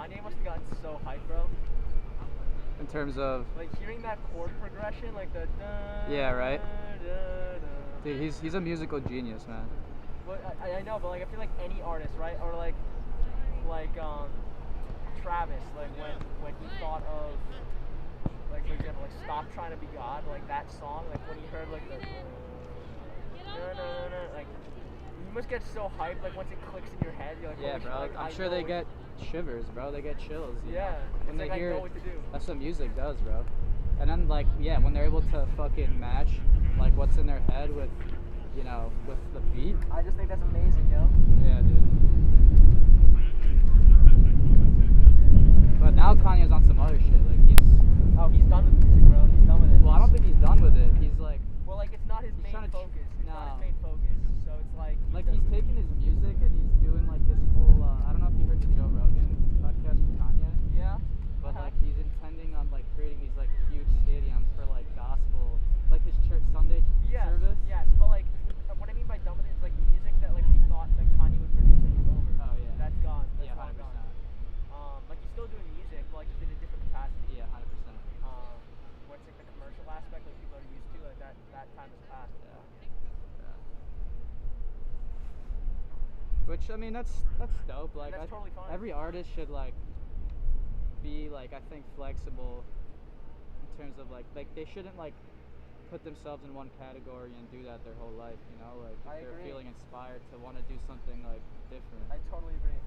Kanye must have gotten so hyped, bro. In terms of like hearing that chord progression, like the yeah, right. Da. Dude, he's a musical genius, man. Well, I know, but like I feel like any artist, right, or like Travis, like when he thought of, like for example, like Stop Trying to Be God, like that song, like when he heard like the like you must get so hyped, like once it clicks in your head, you're like, yeah, bro. like, I'm sure they get shivers, bro. They get chills. Yeah, when they like hear I know what to do. That's what music does, bro. And then like yeah, when they're able to fucking match like what's in their head with, you know, with the beat. I just think that's amazing, yo. Yeah, dude. But now Kanye's on some other shit. Like he's done with music, bro. He's done with it. Well, I don't think he's done with it. He's like it's not his main focus. It's not his main focus. So it's like he's taking his music and he's doing like this whole. I don't know if you heard the Joe Rogan podcast with Kanye. Yeah. But like he's intending on like creating these like huge stadiums for like gospel, like his church Sunday service. Yes, but like what I mean by done with it is like music that like we thought that Kanye would produce like is over. Oh yeah. That's gone. That's 100%. gone. Like he's still doing music, but like just in a different capacity. Yeah, 100%. What's like the commercial aspect like people are used to, like that time has passed. Yeah. Which I mean that's dope. Like that's totally fine. Every artist should like be like I think flexible in terms of like they shouldn't like put themselves in one category and do that their whole life, you know, like if they're feeling inspired to want to do something like different. I totally agree.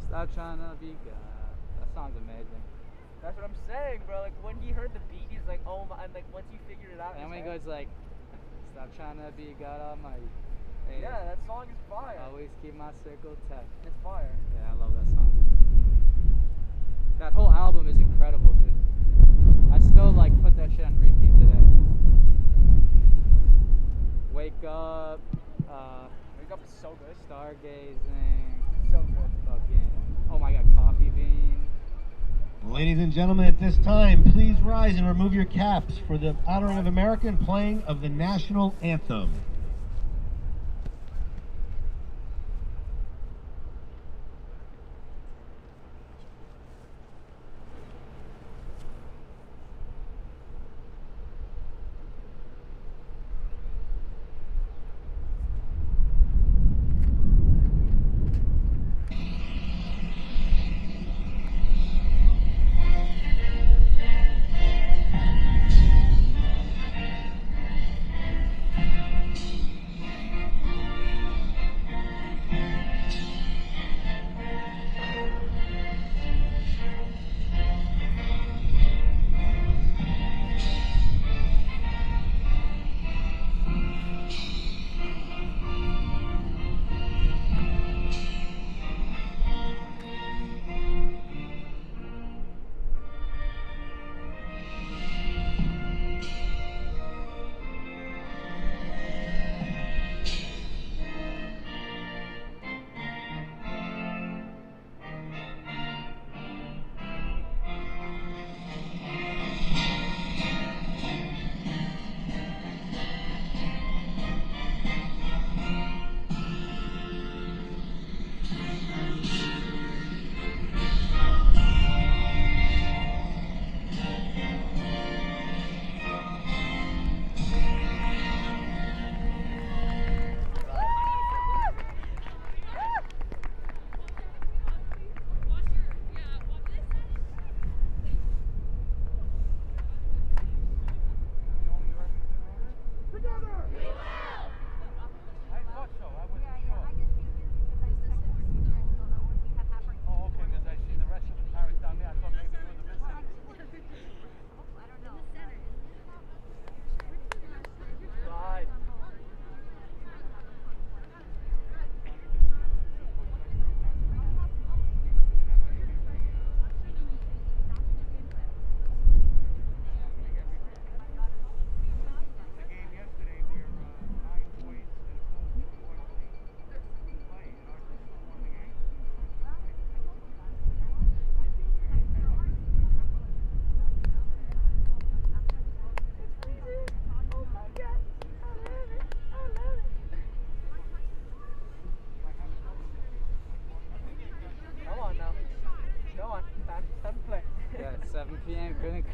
Stop trying to be God. That song's amazing. That's what I'm saying, bro. Like when he heard the beat, he's like, oh my, and like once he figured it out. And when he goes like, stop trying to be God Almighty. Hey, yeah, that song is fire. Always keep my circle tight. It's fire. Yeah, I love that song. That whole album is incredible, dude. I still like put that shit on repeat today. Wake Up. Wake Up is so good. Stargazing. So good. Fucking. Oh my God, Coffee Bean. Ladies and gentlemen, at this time, please rise and remove your caps for the honoring of America and playing of the national anthem.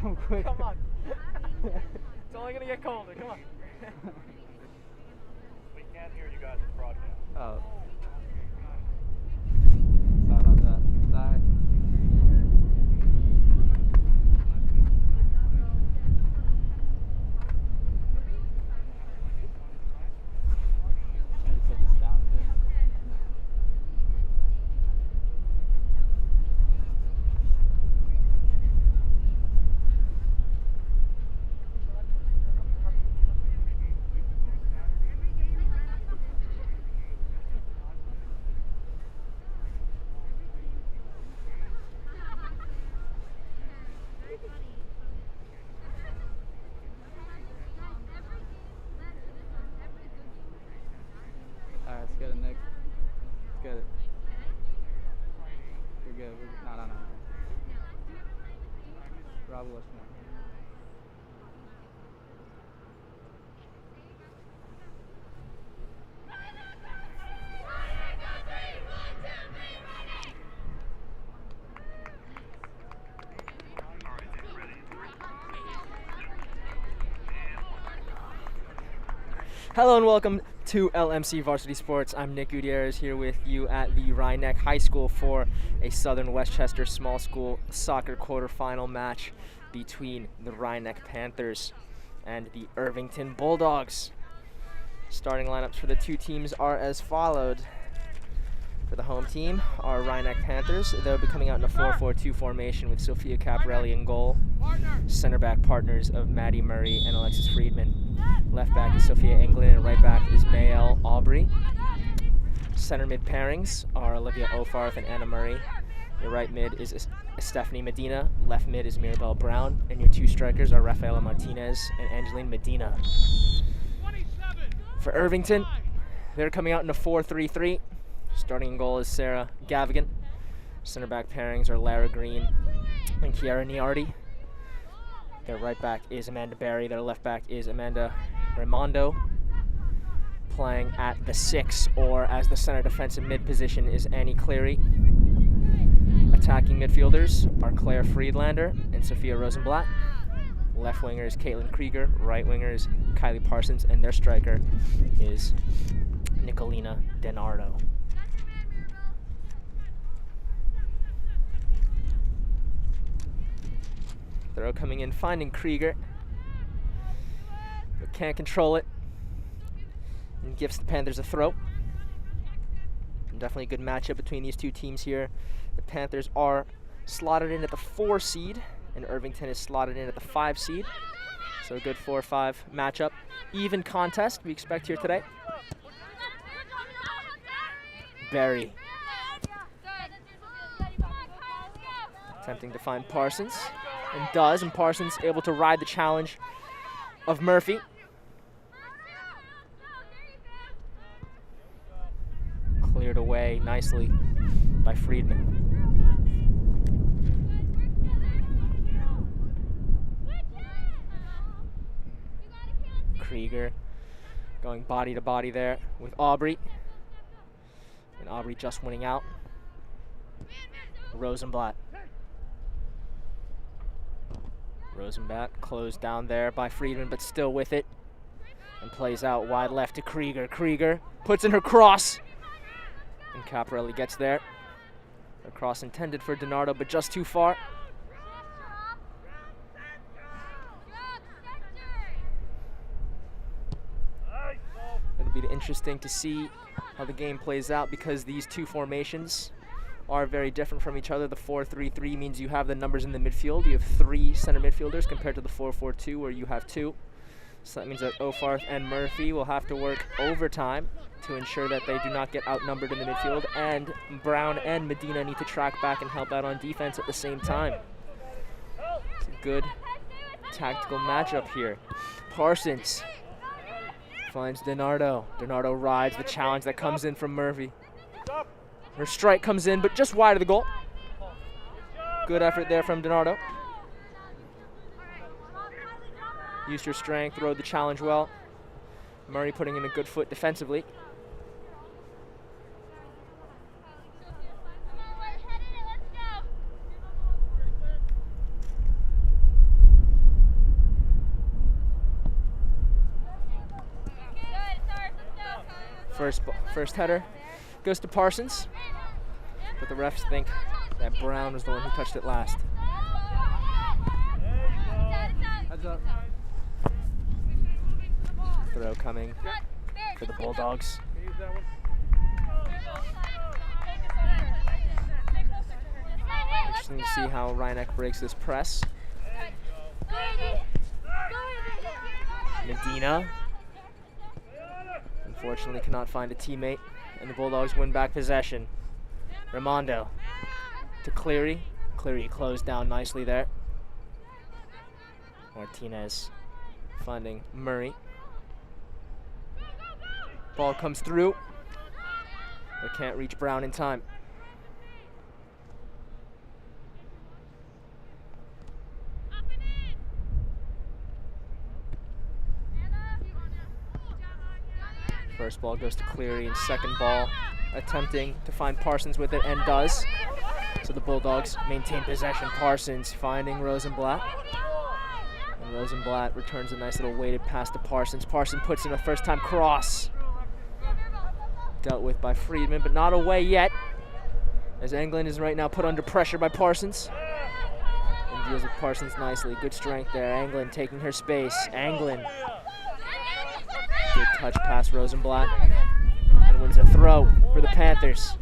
come quick. Come on. It's only gonna get colder. Come on. We can't hear you guys in broadcast. Oh. Sorry about that. Sorry. Maybe put this down a bit. Alright, let's get it, Nick. Let's get it. We're good. No. Rob Westchester. Hello and welcome to LMC Varsity Sports. I'm Nick Gutierrez here with you at the Rhinebeck High School for a Southern Westchester small school soccer quarterfinal match between the Rhinebeck Panthers and the Irvington Bulldogs. Starting lineups for the two teams are as followed. For the home team are Rhinebeck Panthers. They'll be coming out in a 4-4-2 formation with Sophia Caparelli in goal. Center back partners of Maddie Murray and Alexis Friedman. Left back is Sophia England and right back is Mayel Aubrey. Center mid pairings are Olivia Ofarth and Anna Murray. Your right mid is Stephanie Medina. Left mid is Mirabelle Brown. And your two strikers are Rafaela Martinez and Angeline Medina. For Irvington, they're coming out in a 4-3-3. Starting in goal is Sarah Gavigan. Center back pairings are Lara Green and Kiara Niardi. Their right back is Amanda Barry. Their left back is Amanda Raimondo. Playing at the 6, or as the center defensive mid position, is Annie Cleary. Attacking midfielders are Claire Friedlander and Sophia Rosenblatt. Left winger is Caitlin Krieger. Right winger is Kylie Parsons. And their striker is Nicolina DiNardo. Throw coming in, finding Krieger, but can't control it, and gives the Panthers a throw. And definitely a good matchup between these two teams here. The Panthers are slotted in at the 4 seed, and Irvington is slotted in at the 5 seed. So a good 4-5 matchup. Even contest we expect here today. Barry attempting to find Parsons. And does, and Parsons able to ride the challenge of Murphy. Cleared away nicely by Friedman. Krieger going body to body there with Aubrey. And Aubrey just winning out. Rosenblatt closed down there by Friedman, but still with it. And plays out wide left to Krieger. Krieger puts in her cross. And Caparelli gets there. A cross intended for DiNardo, but just too far. It'll be interesting to see how the game plays out because these two formations are very different from each other. The 4-3-3 means you have the numbers in the midfield. You have 3 center midfielders compared to the 4-4-2 where you have 2. So that means that Ofarth and Murphy will have to work overtime to ensure that they do not get outnumbered in the midfield, and Brown and Medina need to track back and help out on defense at the same time. It's a good tactical matchup here. Parsons finds DiNardo. DiNardo rides the challenge that comes in from Murphy. Her strike comes in, but just wide of the goal. Good effort there from DiNardo. Used her strength, rode the challenge well. Murray putting in a good foot defensively. First header goes to Parsons, but the refs think that Brown was the one who touched it last. Heads up. Throw coming for the Bulldogs. Interesting to see how Rhinebeck breaks this press. Medina, unfortunately, cannot find a teammate, and the Bulldogs win back possession. Raimondo to Cleary. Cleary closed down nicely there. Martinez finding Murray. Ball comes through, but can't reach Brown in time. First ball goes to Cleary, and second ball attempting to find Parsons with it, and does. So the Bulldogs maintain possession. Parsons finding Rosenblatt. And Rosenblatt returns a nice little weighted pass to Parsons. Parsons puts in a first-time cross. Dealt with by Friedman, but not away yet, as England is right now put under pressure by Parsons. And deals with Parsons nicely. Good strength there. England taking her space. England. Good touch past Rosenblatt, and wins a throw for the Panthers.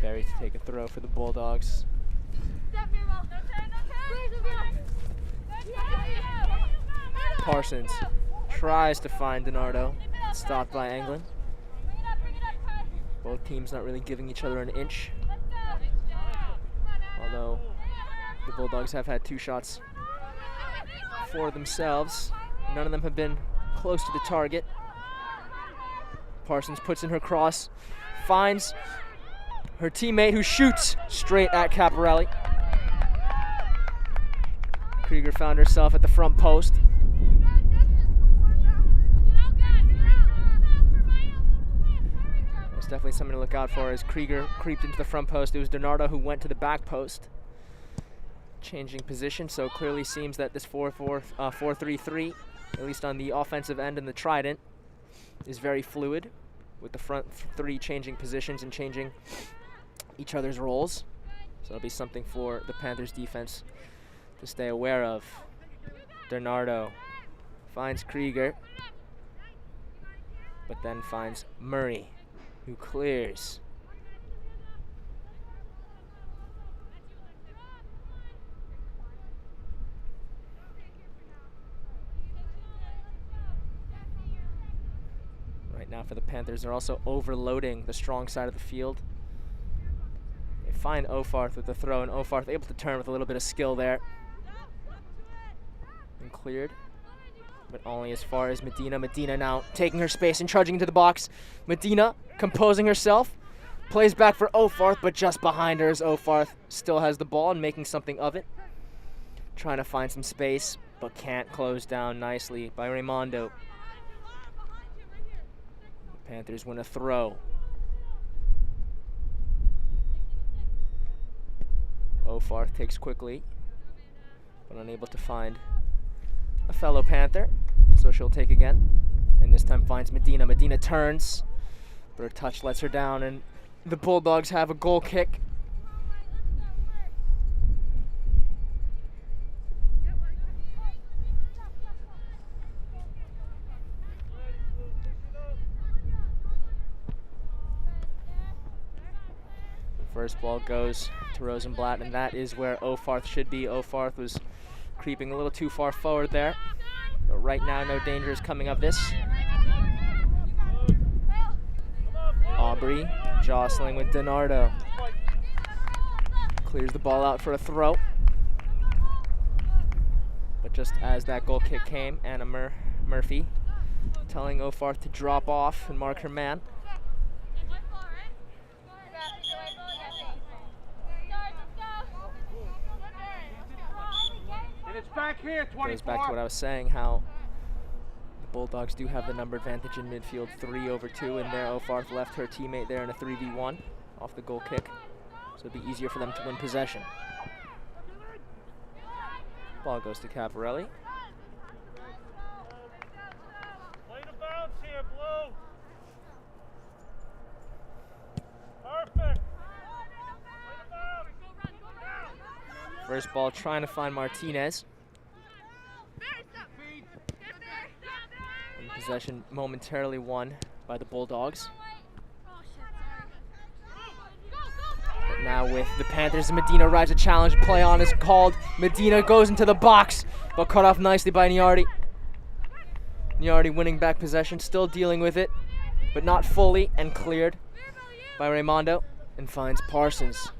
Berry to take a throw for the Bulldogs. Parsons tries to find DiNardo, stopped by England. Both teams not really giving each other an inch, although the Bulldogs have had 2 shots for themselves. None of them have been close to the target. Parsons puts in her cross, finds her teammate, who shoots straight at Caparelli. Krieger found herself at the front post. There's definitely something to look out for as Krieger creeped into the front post. It was DiNardo who went to the back post, changing position. So clearly seems that this 4-3-3, at least on the offensive end and the trident, is very fluid, with the front 3 changing positions and changing each other's roles. So it'll be something for the Panthers defense to stay aware of. DiNardo finds Krieger, but then finds Murray, who clears. Right now for the Panthers, they're also overloading the strong side of the field. They find Ofarth with the throw, and Ofarth able to turn with a little bit of skill there. And cleared, but only as far as Medina. Medina now taking her space and charging into the box. Medina composing herself, plays back for Ofarth, but just behind her as Ofarth still has the ball and making something of it. Trying to find some space, but can't. Close down nicely by Raimondo. The Panthers win a throw. Ofarth takes quickly, but unable to find a fellow Panther, so she'll take again, and this time finds Medina. Medina turns, but her touch lets her down, and the Bulldogs have a goal kick. First ball goes to Rosenblatt, and that is where Ofarth should be. Ofarth was creeping a little too far forward there, but right now no danger is coming of this. Aubrey jostling with DiNardo. Clears the ball out for a throw. But just as that goal kick came, Anna Murphy telling Ofarth to drop off and mark her man. And it's back here, 24. Goes back to what I was saying, how the Bulldogs do have the number advantage in midfield, 3-2, and there Ofarth left her teammate there in a 3v1 off the goal kick, so it'd be easier for them to win possession. Ball goes to Caparelli. Play the bounce here, Blue. Perfect. Play the bounce. First ball trying to find Martinez. And possession momentarily won by the Bulldogs. But now with the Panthers, Medina rides a challenge. Play on is called. Medina goes into the box, but cut off nicely by Niardi. Niardi winning back possession, still dealing with it, but not fully, and cleared by Raimondo, and finds Parsons.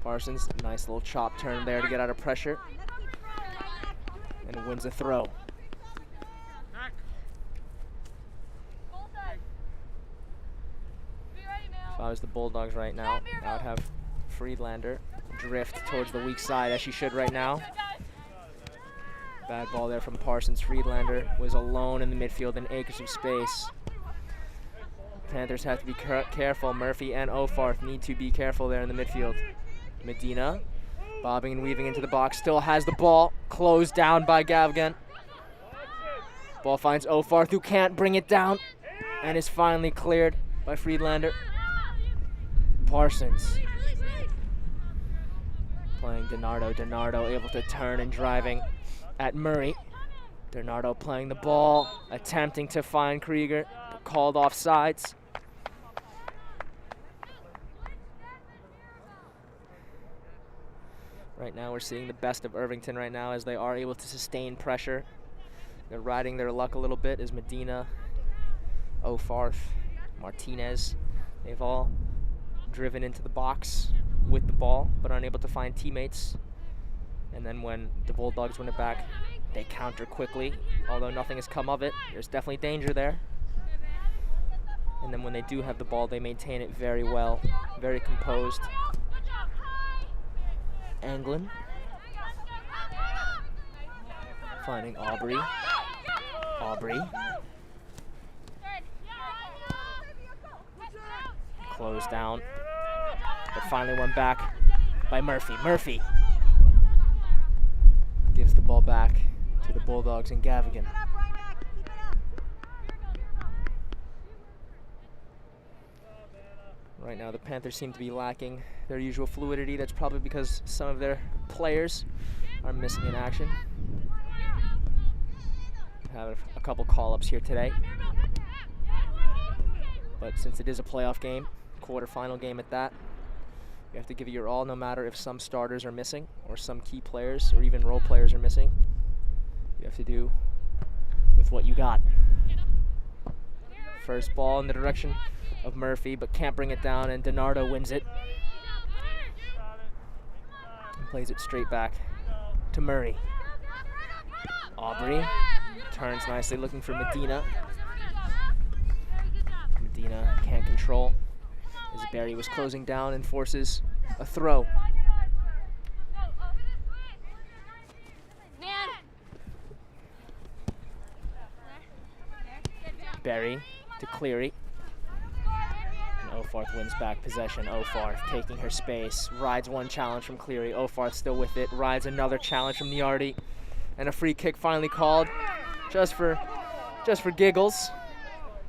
Parsons, nice little chop turn there to get out of pressure, and wins a throw. If I was the Bulldogs right now, I would have Friedlander drift towards the weak side, as she should right now. Bad ball there from Parsons. Friedlander was alone in the midfield in acres of space. Panthers have to be careful. Murphy and Ofarth need to be careful there in the midfield. Medina, bobbing and weaving into the box, still has the ball, closed down by Gavgan. Ball finds Ofarth, who can't bring it down, and is finally cleared by Friedlander. Parsons playing Donardo. Donardo able to turn and driving at Murray. Donardo playing the ball, attempting to find Krieger, but called off sides. Right now we're seeing the best of Irvington right now, as they are able to sustain pressure. They're riding their luck a little bit as Medina, Ofarth, Martinez, they've all driven into the box with the ball, but unable to find teammates. And then when the Bulldogs win it back, they counter quickly, although nothing has come of it. There's definitely danger there. And then when they do have the ball, they maintain it very well, very composed. Anglin finding Aubrey. Aubrey closed down, but finally won back by Murphy. Murphy gives the ball back to the Bulldogs and Gavigan. Right now the Panthers seem to be lacking their usual fluidity. That's probably because some of their players are missing in action. Have a couple call-ups here today. But since it is a playoff game, quarterfinal game at that, you have to give it your all, no matter if some starters are missing or some key players or even role players are missing. You have to do with what you got. First ball in the direction of Murphy, but can't bring it down, and Donardo wins it. And plays it straight back to Murray. Aubrey turns nicely, looking for Medina. Medina can't control as Barry was closing down and forces a throw. Barry to Cleary. And Ofarth wins back possession. Ofarth taking her space, rides one challenge from Cleary. Ofarth still with it, rides another challenge from Niardi. And a free kick finally called, just for giggles.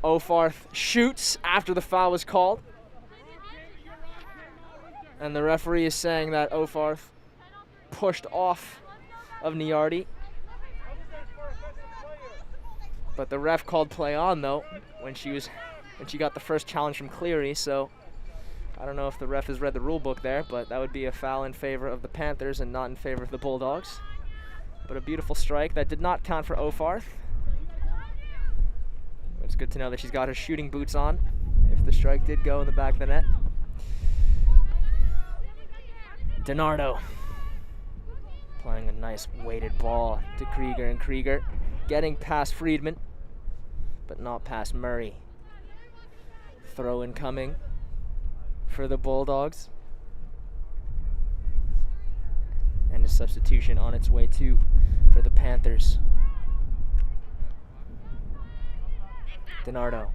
Ofarth shoots after the foul was called. And the referee is saying that Ofarth pushed off of Niardi. But the ref called play on though when she got the first challenge from Cleary, so I don't know if the ref has read the rule book there, but that would be a foul in favor of the Panthers and not in favor of the Bulldogs. But a beautiful strike that did not count for Ofarth. It's good to know that she's got her shooting boots on if the strike did go in the back of the net. Donardo playing a nice weighted ball to Krieger, and Krieger getting past Friedman, but not past Murray. Throw incoming for the Bulldogs. And a substitution on its way too for the Panthers. DiNardo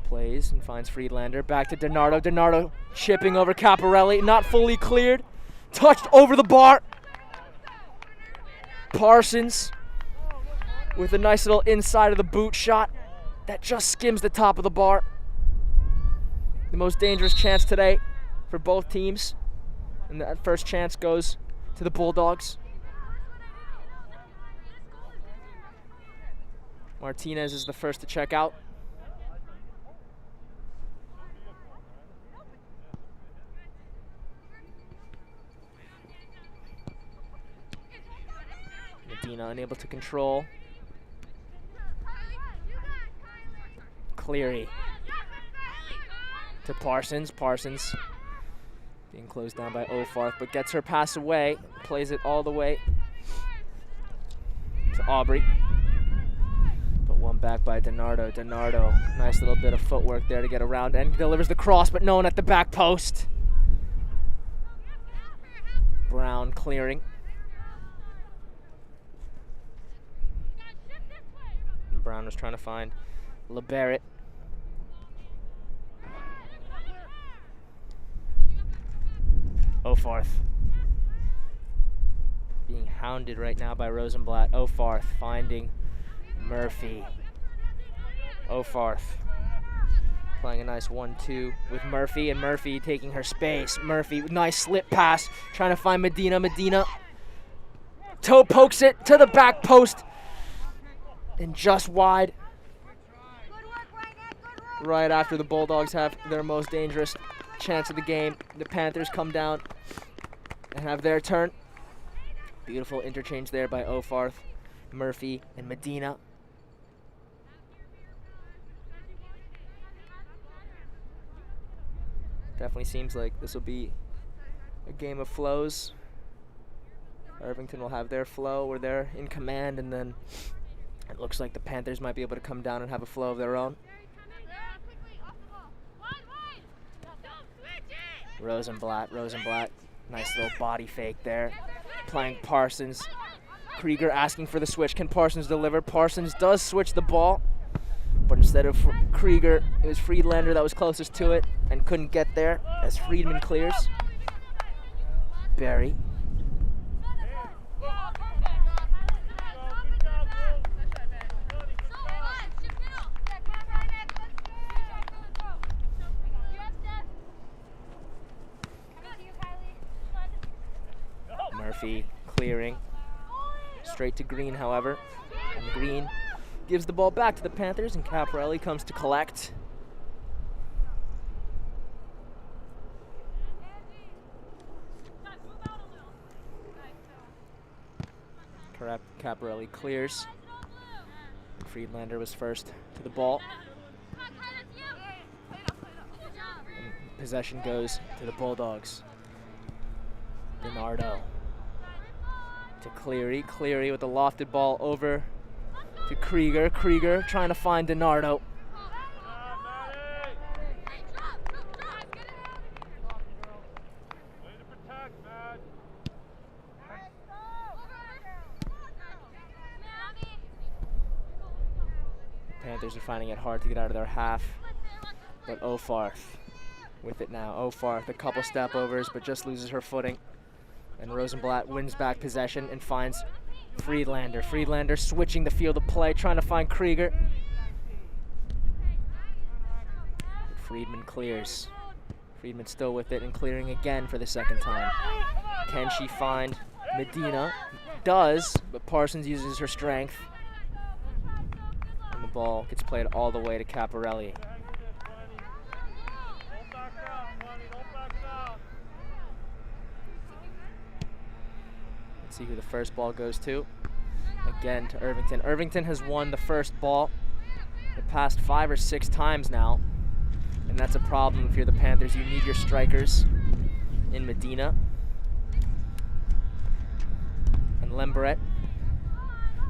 plays and finds Friedlander. Back to DiNardo. DiNardo chipping over Caparelli. Not fully cleared. Touched over the bar. Parsons with a nice little inside of the boot shot that just skims the top of the bar. The most dangerous chance today for both teams. And that first chance goes to the Bulldogs. Martinez is the first to check out. Medina unable to control. Cleary to Parsons. Parsons being closed down by Ofarth, but gets her pass away. Plays it all the way to Aubrey. But one back by DiNardo. DiNardo, nice little bit of footwork there to get around and delivers the cross, but no one at the back post. Brown clearing. Brown was trying to find LeBarrett. Ofarth being hounded right now by Rosenblatt. Ofarth finding Murphy. Ofarth playing a nice 1-2 with Murphy, and Murphy taking her space. Murphy, nice slip pass, trying to find Medina. Medina toe pokes it to the back post and just wide. Right after the Bulldogs have their most dangerous chance of the game, the Panthers come down and have their turn. Beautiful interchange there by Ofarth, Murphy, and Medina. Definitely seems like this will be a game of flows. Irvington will have their flow where they're in command, and then it looks like the Panthers might be able to come down and have a flow of their own. Rosenblatt, nice little body fake there. Playing Parsons. Krieger asking for the switch. Can Parsons deliver? Parsons does switch the ball, but instead of Krieger, it was Friedlander that was closest to it and couldn't get there as Friedman clears. Barry. Murphy clearing. Straight to Green, however. And Green gives the ball back to the Panthers, and Caparelli comes to collect. Caparelli clears. Friedlander was first to the ball. And possession goes to the Bulldogs. DiNardo to Cleary. Cleary with the lofted ball over to Krieger. Krieger trying to find DiNardo. Panthers are finding it hard to get out of their half, but Ofarth with it now. Ofarth, a couple step overs, but just loses her footing. And Rosenblatt wins back possession and finds Friedlander. Friedlander switching the field of play, trying to find Krieger. Friedman clears. Friedman still with it and clearing again for the second time. Can she find Medina? Does, but Parsons uses her strength. And the ball gets played all the way to Caparelli. Let's see who the first ball goes to. Again to Irvington. Irvington has won the first ball the past 5 or 6 times now. And that's a problem if you're the Panthers. You need your strikers in Medina and Lembret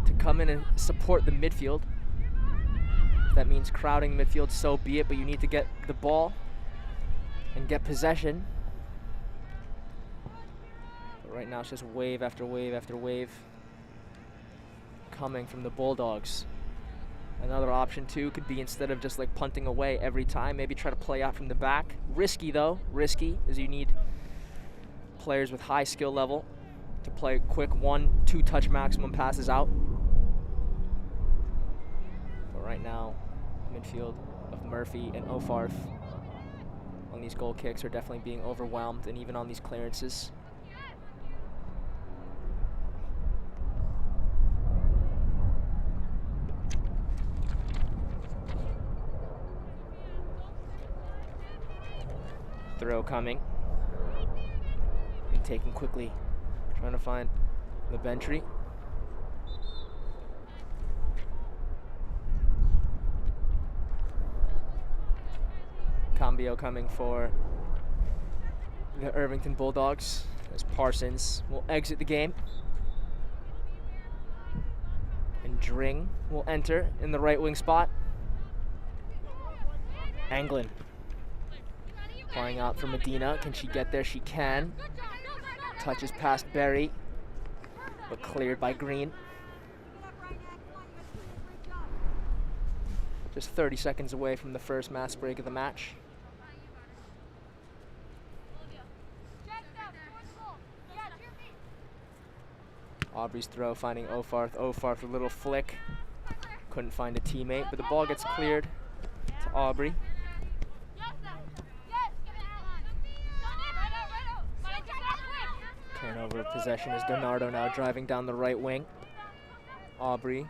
to come in and support the midfield. If that means crowding midfield, so be it, but you need to get the ball and get possession. But right now it's just wave after wave after wave coming from the Bulldogs. Another option too could be, instead of just like punting away every time, maybe try to play out from the back. Risky though, risky, as you need players with high skill level to play quick 1-2 touch maximum passes out. But right now, midfield of Murphy and Ofarth on these goal kicks are definitely being overwhelmed, and even on these clearances. Throw coming and taken quickly, trying to find the Bentry. Cambio coming for the Irvington Bulldogs as Parsons will exit the game. And Dring will enter in the right wing spot. Anglin flying out for Medina. Can she get there? She can. Touches past Berry, but cleared by Green. Just 30 seconds away from the first mass break of the match. Aubrey's throw finding Ofarth. Ofarth, a little flick. Couldn't find a teammate, but the ball gets cleared to Aubrey. Turnover of possession as Donardo now driving down the right wing. Aubrey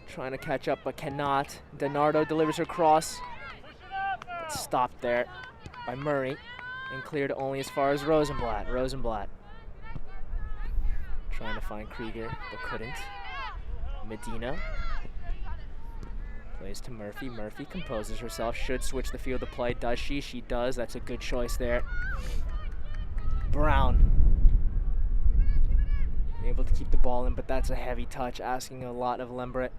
trying to catch up but cannot. Donardo delivers her cross, but stopped there by Murray and cleared only as far as Rosenblatt. Rosenblatt trying to find Krieger but couldn't. Medina plays to Murphy. Murphy composes herself, should switch the field of play. Does she? She does. That's a good choice there. Brown able to keep the ball in, but that's a heavy touch, asking a lot of Lembret.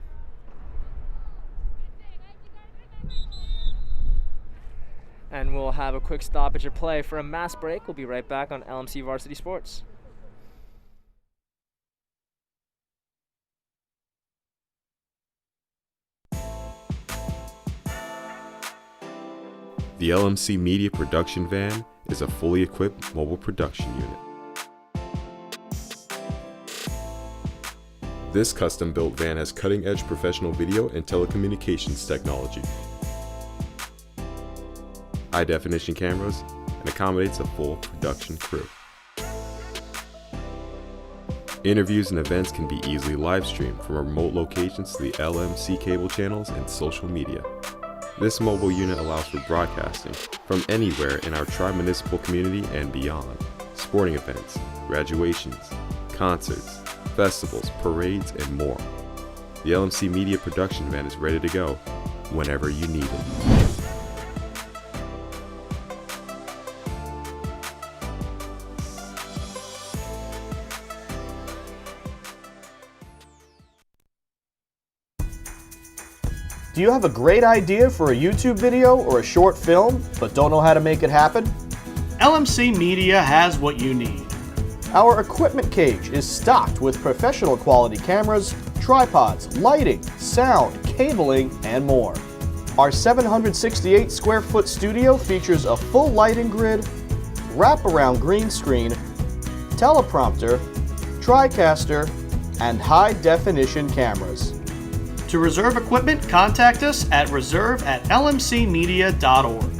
And we'll have a quick stoppage of play for a mass break. We'll be right back on LMC Varsity Sports. The LMC Media Production Van is a fully equipped mobile production unit. This custom-built van has cutting-edge professional video and telecommunications technology, high-definition cameras, and accommodates a full production crew. Interviews and events can be easily live-streamed from remote locations to the LMC cable channels and social media. This mobile unit allows for broadcasting from anywhere in our tri-municipal community and beyond. Sporting events, graduations, concerts, festivals, parades, and more. The LMC Media Production Van is ready to go whenever you need it. Do you have a great idea for a YouTube video or a short film, but don't know how to make it happen? LMC Media has what you need. Our equipment cage is stocked with professional quality cameras, tripods, lighting, sound, cabling, and more. Our 768 square foot studio features a full lighting grid, wraparound green screen, teleprompter, TriCaster, and high definition cameras. To reserve equipment, contact us at reserve@lmcmedia.org.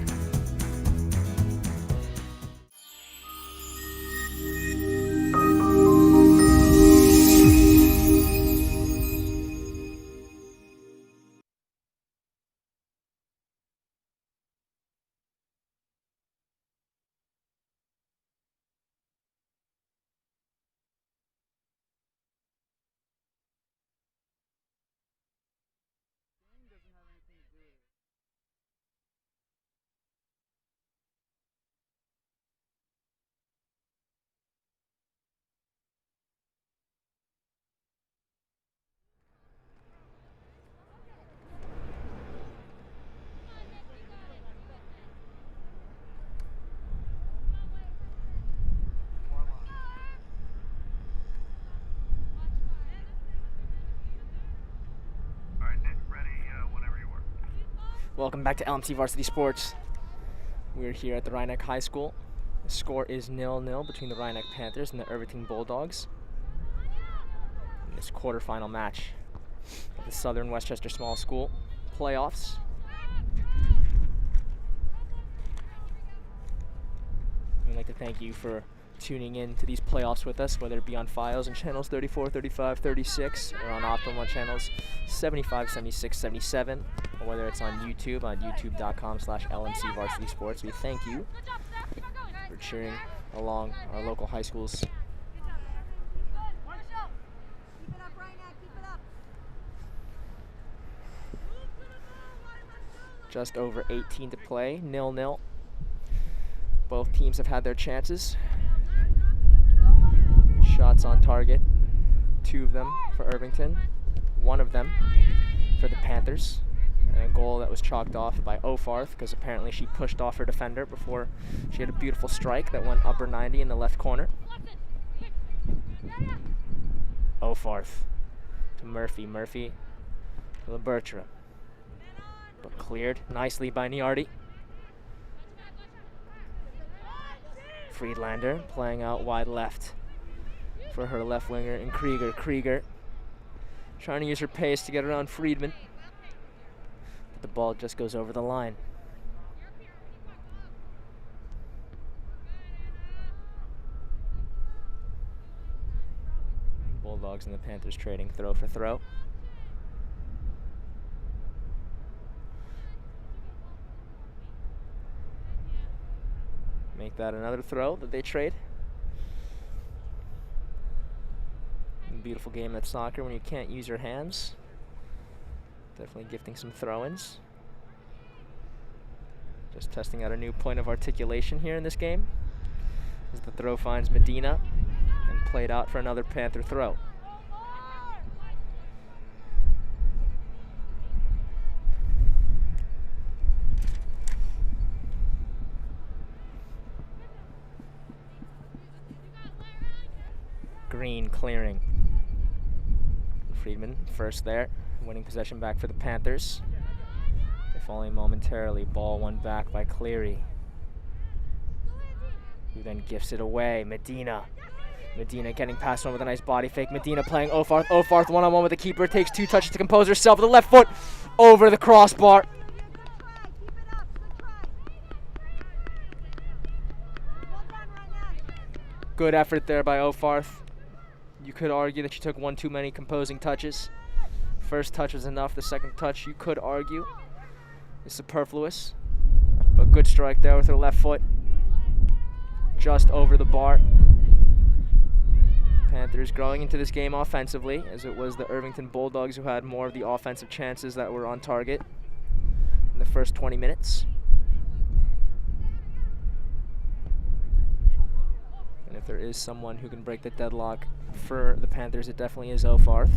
Welcome back to LMC Varsity Sports. We're here at the Rhinebeck High School. The score is 0-0 between the Rhinebeck Panthers and the Irvington Bulldogs in this quarterfinal match of the Southern Westchester Small School playoffs. We'd like to thank you for tuning in to these playoffs with us, whether it be on Files and channels 34, 35, 36, or on Optimum on channels 75, 76, 77, or whether it's on YouTube on youtube.com/LMC Varsity Sports. We thank you for cheering along our local high schools. Just over 18 to play, 0-0. Both teams have had their chances. Shots on target, 2 of them for Irvington, 1 of them for the Panthers, and a goal that was chalked off by Ofarth because apparently she pushed off her defender before she had a beautiful strike that went upper 90 in the left corner. Ofarth to Murphy to Libertra, but cleared nicely by Niardi. Friedlander playing out wide left for her left winger, and Krieger trying to use her pace to get around Friedman, but the ball just goes over the line. Bulldogs and the Panthers trading throw for throw. Make that another throw that they trade. Beautiful game at soccer when you can't use your hands. Definitely gifting some throw-ins. Just testing out a new point of articulation here in this game as the throw finds Medina and played out for another Panther throw. Green clearing. Friedman first there, winning possession back for the Panthers, if only momentarily. Ball won back by Cleary, who then gifts it away. Medina getting past one with a nice body fake. Medina playing Ofarth one-on-one with the keeper, takes 2 touches to compose herself with the left foot over the crossbar. Good effort there by Ofarth. You could argue that she took 1 too many composing touches. First touch was enough. The second touch, you could argue, is superfluous. But good strike there with her left foot. Just over the bar. Panthers growing into this game offensively, as it was the Irvington Bulldogs who had more of the offensive chances that were on target in the first 20 minutes. And if there is someone who can break the deadlock for the Panthers, it definitely is Ofarth.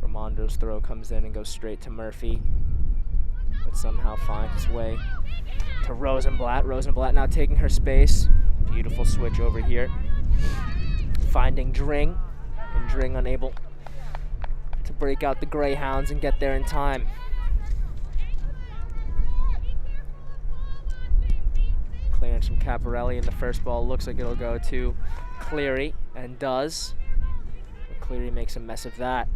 Ramondo's throw comes in and goes straight to Murphy, but somehow finds his way to Rosenblatt. Rosenblatt now taking her space. Beautiful switch over here. Finding Dring, and Dring unable to break out the Greyhounds and get there in time. Clearance from Caparelli, and the first ball looks like it'll go to Cleary, and does. But Cleary makes a mess of that.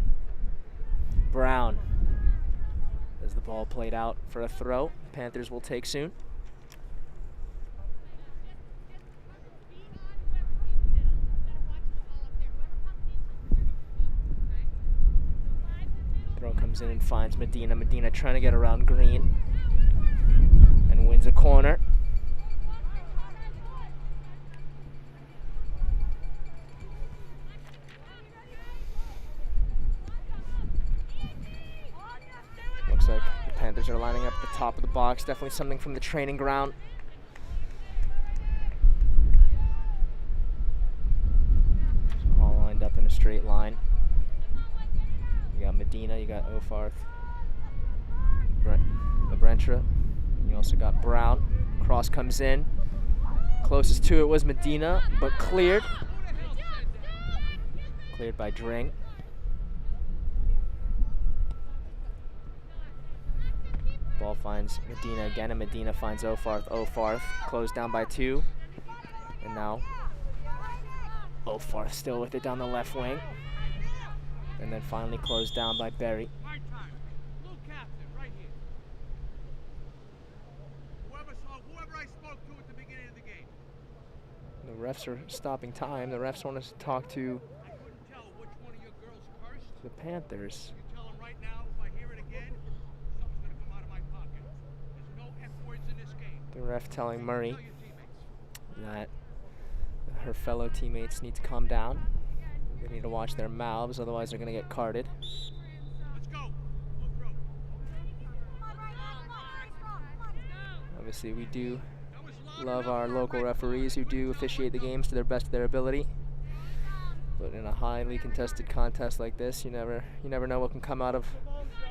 Brown, as the ball played out for a throw, Panthers will take soon. Throw comes in and finds Medina. Medina trying to get around Green and wins a corner. Looks like the Panthers are lining up at the top of the box. Definitely something from the training ground. All lined up in a straight line. You got Medina, you got Ofarth, Lebrentra. You also got Brown. Cross comes in. Closest to it was Medina, but cleared. Cleared by Dring. Ball finds Medina again, and Medina finds Ofarth. Ofarth closed down by 2. And now Ofarth still with it down the left wing. And then finally closed down by Berry. The refs are stopping time. The refs want us to talk to the Panthers. The ref telling Murray that her fellow teammates need to calm down. They need to watch their mouths, otherwise they're going to get carded. Obviously, we do love our local referees who do officiate the games to their best of their ability. But in a highly contested contest like this, you never know what can come out of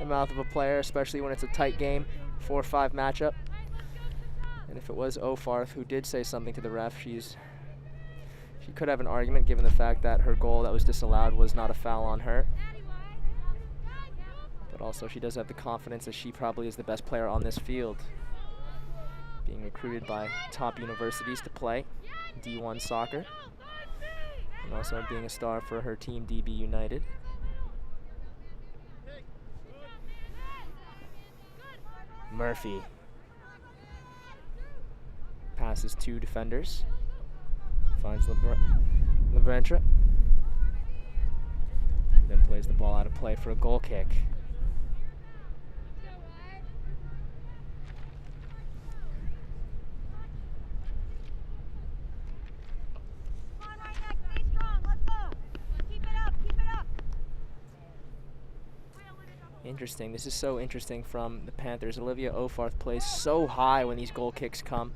the mouth of a player, especially when it's a tight game, 4-5 matchup. And if it was Ofarth who did say something to the ref, she could have an argument given the fact that her goal that was disallowed was not a foul on her. But also she does have the confidence that she probably is the best player on this field, being recruited by top universities to play D1 soccer, and also being a star for her team, DB United. Murphy passes 2 defenders, finds Leventra, then plays the ball out of play for a goal kick. Interesting. This is so interesting from the Panthers. Olivia Ofarth plays so high when these goal kicks come.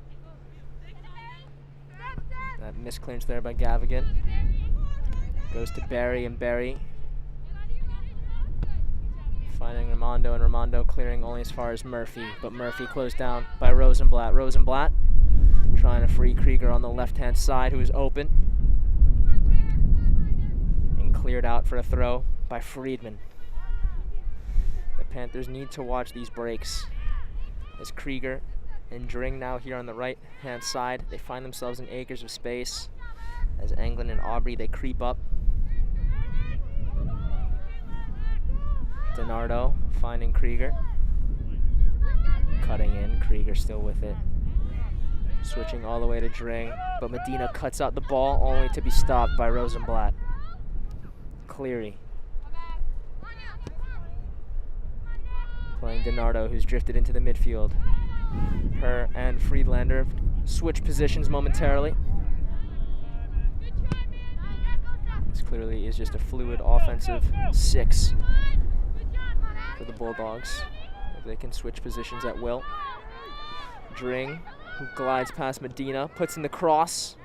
That misclearance there by Gavigan. Goes to Barry, and Barry finding Ramondo, and Ramondo clearing only as far as Murphy. But Murphy closed down by Rosenblatt. Rosenblatt trying to free Krieger on the left-hand side, who is open. And cleared out for a throw by Friedman. The Panthers need to watch these breaks as Krieger and Dring now here on the right-hand side. They find themselves in acres of space as Anglin and Aubrey, they creep up. DiNardo finding Krieger. Cutting in, Krieger still with it. Switching all the way to Dring, but Medina cuts out the ball only to be stopped by Rosenblatt. Cleary. Playing DiNardo, who's drifted into the midfield. Her and Friedlander switch positions momentarily. This clearly is just a fluid offensive 6 for the Bulldogs. They can switch positions at will. Dring, who glides past Medina, puts in the cross.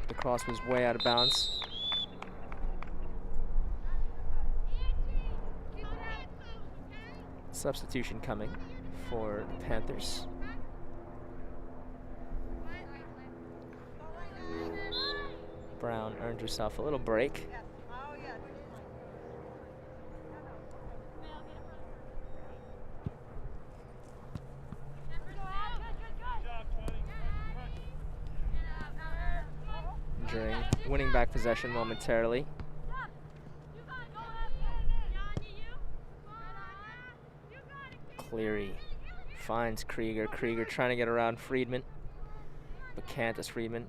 The cross was way out of bounds. Substitution coming for the Panthers. Brown earned herself a little break. Dring winning back possession momentarily. Cleary finds Krieger. Krieger trying to get around Friedman, but can't as Friedman.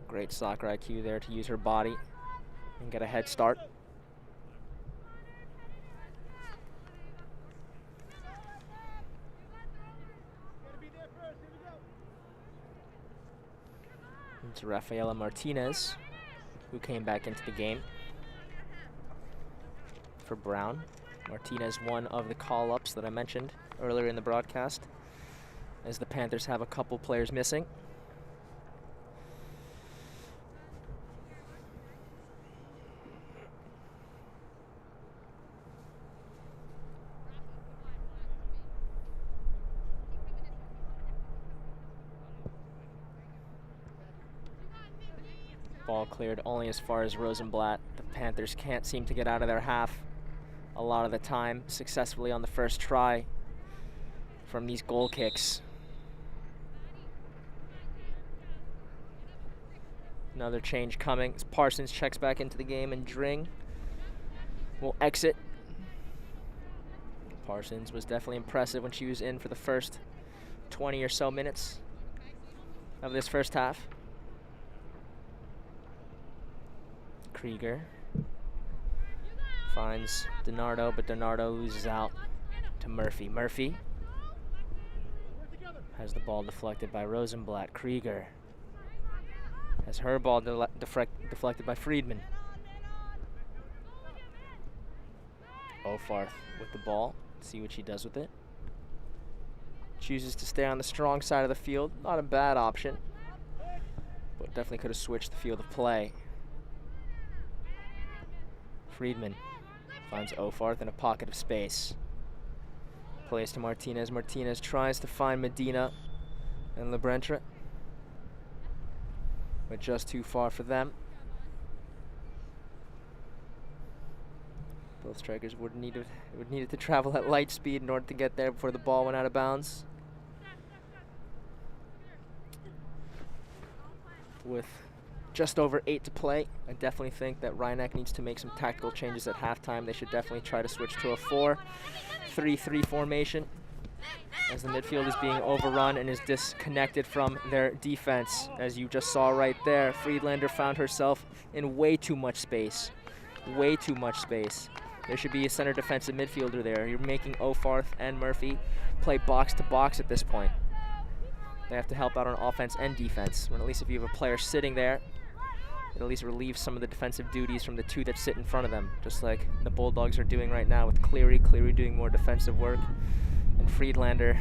Great soccer IQ there to use her body and get a head start. It's Rafaela Martinez, who came back into the game for Brown. Martinez, one of the call-ups that I mentioned earlier in the broadcast, as the Panthers have a couple players missing. Ball cleared only as far as Rosenblatt. The Panthers can't seem to get out of their half a lot of the time successfully on the first try from these goal kicks. Another change coming as Parsons checks back into the game and Dring will exit. Parsons was definitely impressive when she was in for the first 20 or so minutes of this first half. Krieger finds DiNardo, but DiNardo loses out to Murphy. Murphy has the ball deflected by Rosenblatt. Krieger has her ball deflected by Friedman. Ofarth with the ball. See what she does with it. Chooses to stay on the strong side of the field. Not a bad option, but definitely could have switched the field of play. Friedman finds Ofarth in a pocket of space. Plays to Martinez. Martinez tries to find Medina and LeBrentre, but just too far for them. Both strikers would needed to travel at light speed in order to get there before the ball went out of bounds. With just over 8 to play, I definitely think that Rhinebeck needs to make some tactical changes at halftime. They should definitely try to switch to a 4-3-3 formation, as the midfield is being overrun and is disconnected from their defense. As you just saw right there, Friedlander found herself in way too much space. Way too much space. There should be a center defensive midfielder there. You're making Ofarth and Murphy play box to box at this point. They have to help out on offense and defense. When at least if you have a player sitting there, it at least relieves some of the defensive duties from the two that sit in front of them, just like the Bulldogs are doing right now with Cleary. Cleary doing more defensive work, and Friedlander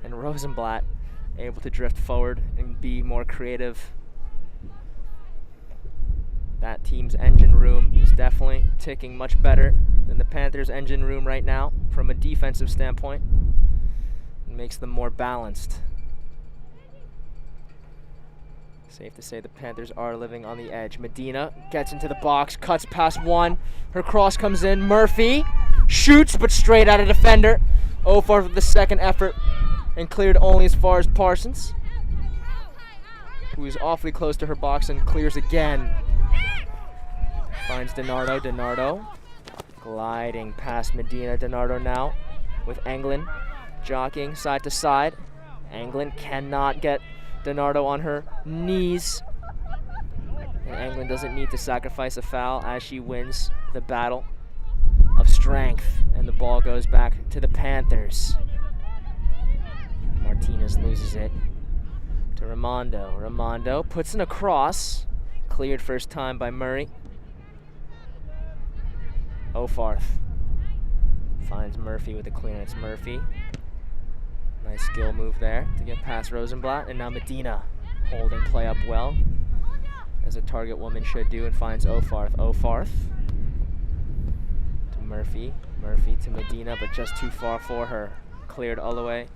and Rosenblatt able to drift forward and be more creative. That team's engine room is definitely ticking much better than the Panthers' engine room right now from a defensive standpoint. It makes them more balanced. Safe to say the Panthers are living on the edge. Medina gets into the box, cuts past one. Her cross comes in. Murphy shoots, but straight at a defender. Ofarth with the second effort and cleared only as far as Parsons, who is awfully close to her box and clears again. Finds DiNardo. DiNardo gliding past Medina. DiNardo now with Anglin jockeying side to side. Anglin cannot get DiNardo on her knees. And Anglin doesn't need to sacrifice a foul as she wins the battle of strength. And the ball goes back to the Panthers. Martinez loses it to Raimondo. Raimondo puts in a cross. Cleared first time by Murray. Ofarth finds Murphy with the clearance. Murphy, nice skill move there to get past Rosenblatt. And now Medina holding play up well, as a target woman should do, and finds Ofarth. Ofarth to Murphy. Murphy to Medina, but just too far for her. Cleared all the way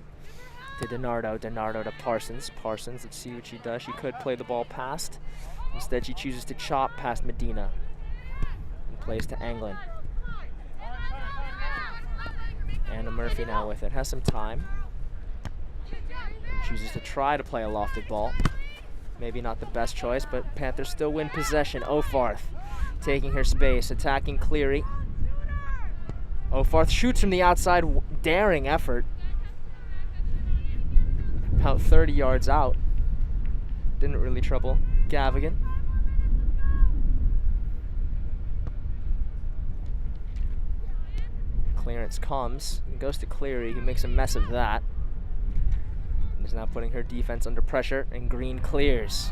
to DiNardo. DiNardo to Parsons. Parsons, let's see what she does. She could play the ball past. Instead, she chooses to chop past Medina and plays to Anglin. Anna Murphy now with it. Has some time. And chooses to try to play a lofted ball. Maybe not the best choice, but Panthers still win possession. Ofarth taking her space, attacking Cleary. Ofarth shoots from the outside, daring effort. About 30 yards out. Didn't really trouble Gavigan. Clearance comes and goes to Cleary, who makes a mess of that. And is now putting her defense under pressure, and Green clears.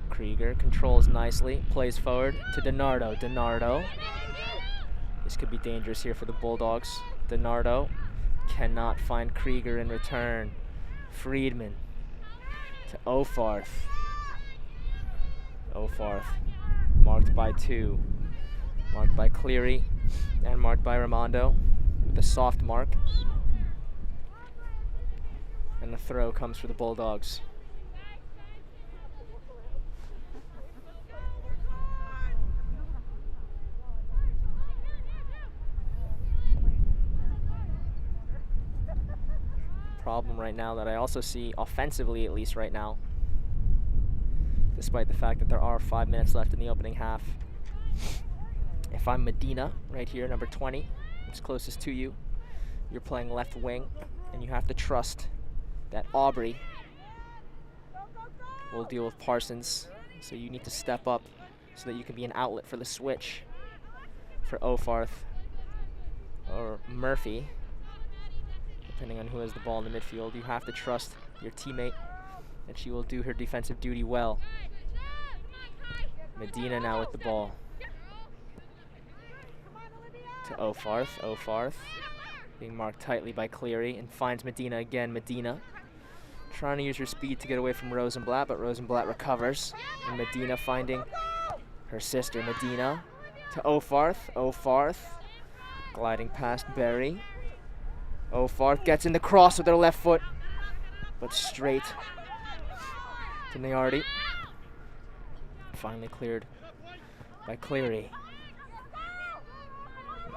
Krieger controls nicely, plays forward to DiNardo. DiNardo. This could be dangerous here for the Bulldogs. DiNardo cannot find Krieger in return. Friedman to Ofarth. Ofarth marked by 2. Marked by Cleary and marked by Raimondo with a soft mark. And the throw comes for the Bulldogs. problem right now that I also see offensively, at least right now, despite the fact that there are 5 minutes left in the opening half. If I'm Medina, right here, number 20, who's closest to you, you're playing left wing, and you have to trust that Aubrey will deal with Parsons. So you need to step up so that you can be an outlet for the switch for Ofarth or Murphy, depending on who has the ball in the midfield. You have to trust your teammate that she will do her defensive duty well. Medina now with the ball to Ofarth. Ofarth being marked tightly by Cleary and finds Medina again. Medina trying to use her speed to get away from Rosenblatt, but Rosenblatt recovers. And Medina finding her sister Medina to Ofarth. Ofarth gliding past Berry. Ofarth gets in the cross with her left foot, but straight to Niardi. Finally cleared by Cleary.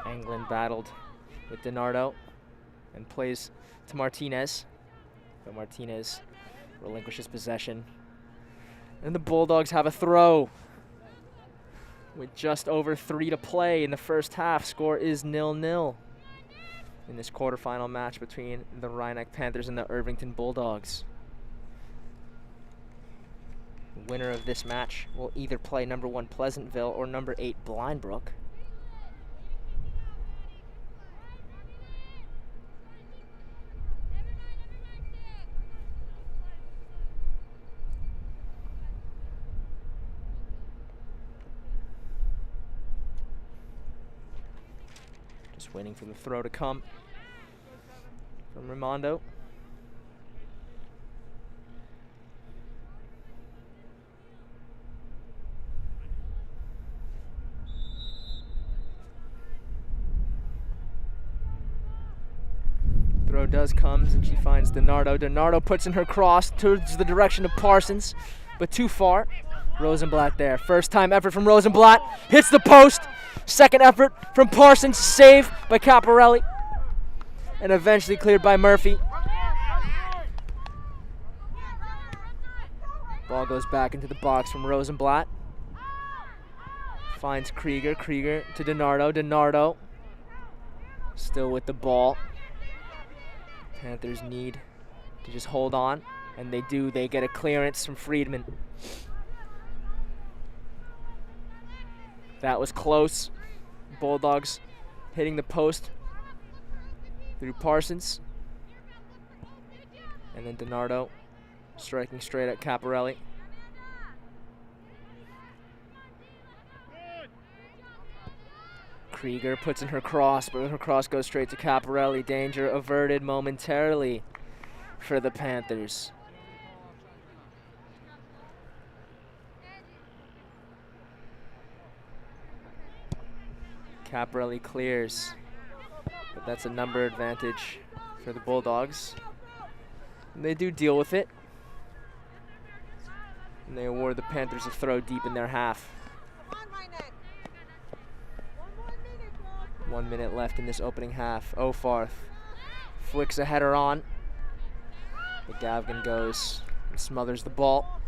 Anglin battled with DiNardo and plays to Martinez, but Martinez relinquishes possession. And the Bulldogs have a throw with just over 3 to play in the first half. Score is 0-0 in this quarterfinal match between the Rhinebeck Panthers and the Irvington Bulldogs. The winner of this match will either play number 1 Pleasantville or number 8 Blindbrook. Just waiting for the throw to come from Raimondo. Throw does comes and she finds DiNardo. DiNardo puts in her cross towards the direction of Parsons, but too far. Rosenblatt there. First time effort from Rosenblatt. Hits the post. Second effort from Parsons. Saved by Caparelli. And eventually cleared by Murphy. Ball goes back into the box from Rosenblatt. Finds Krieger. Krieger to DiNardo. DiNardo still with the ball. Panthers need to just hold on, and they do. They get a clearance from Friedman. That was close. Bulldogs hitting the post through Parsons. And then DiNardo striking straight at Caparelli. Krieger puts in her cross, but her cross goes straight to Caparelli. Danger averted momentarily for the Panthers. Caparelli clears, but that's a number advantage for the Bulldogs. And they do deal with it. And they award the Panthers a throw deep in their half. 1 minute left in this opening half. Ofarth flicks a header on. But Gavgan goes and smothers the ball.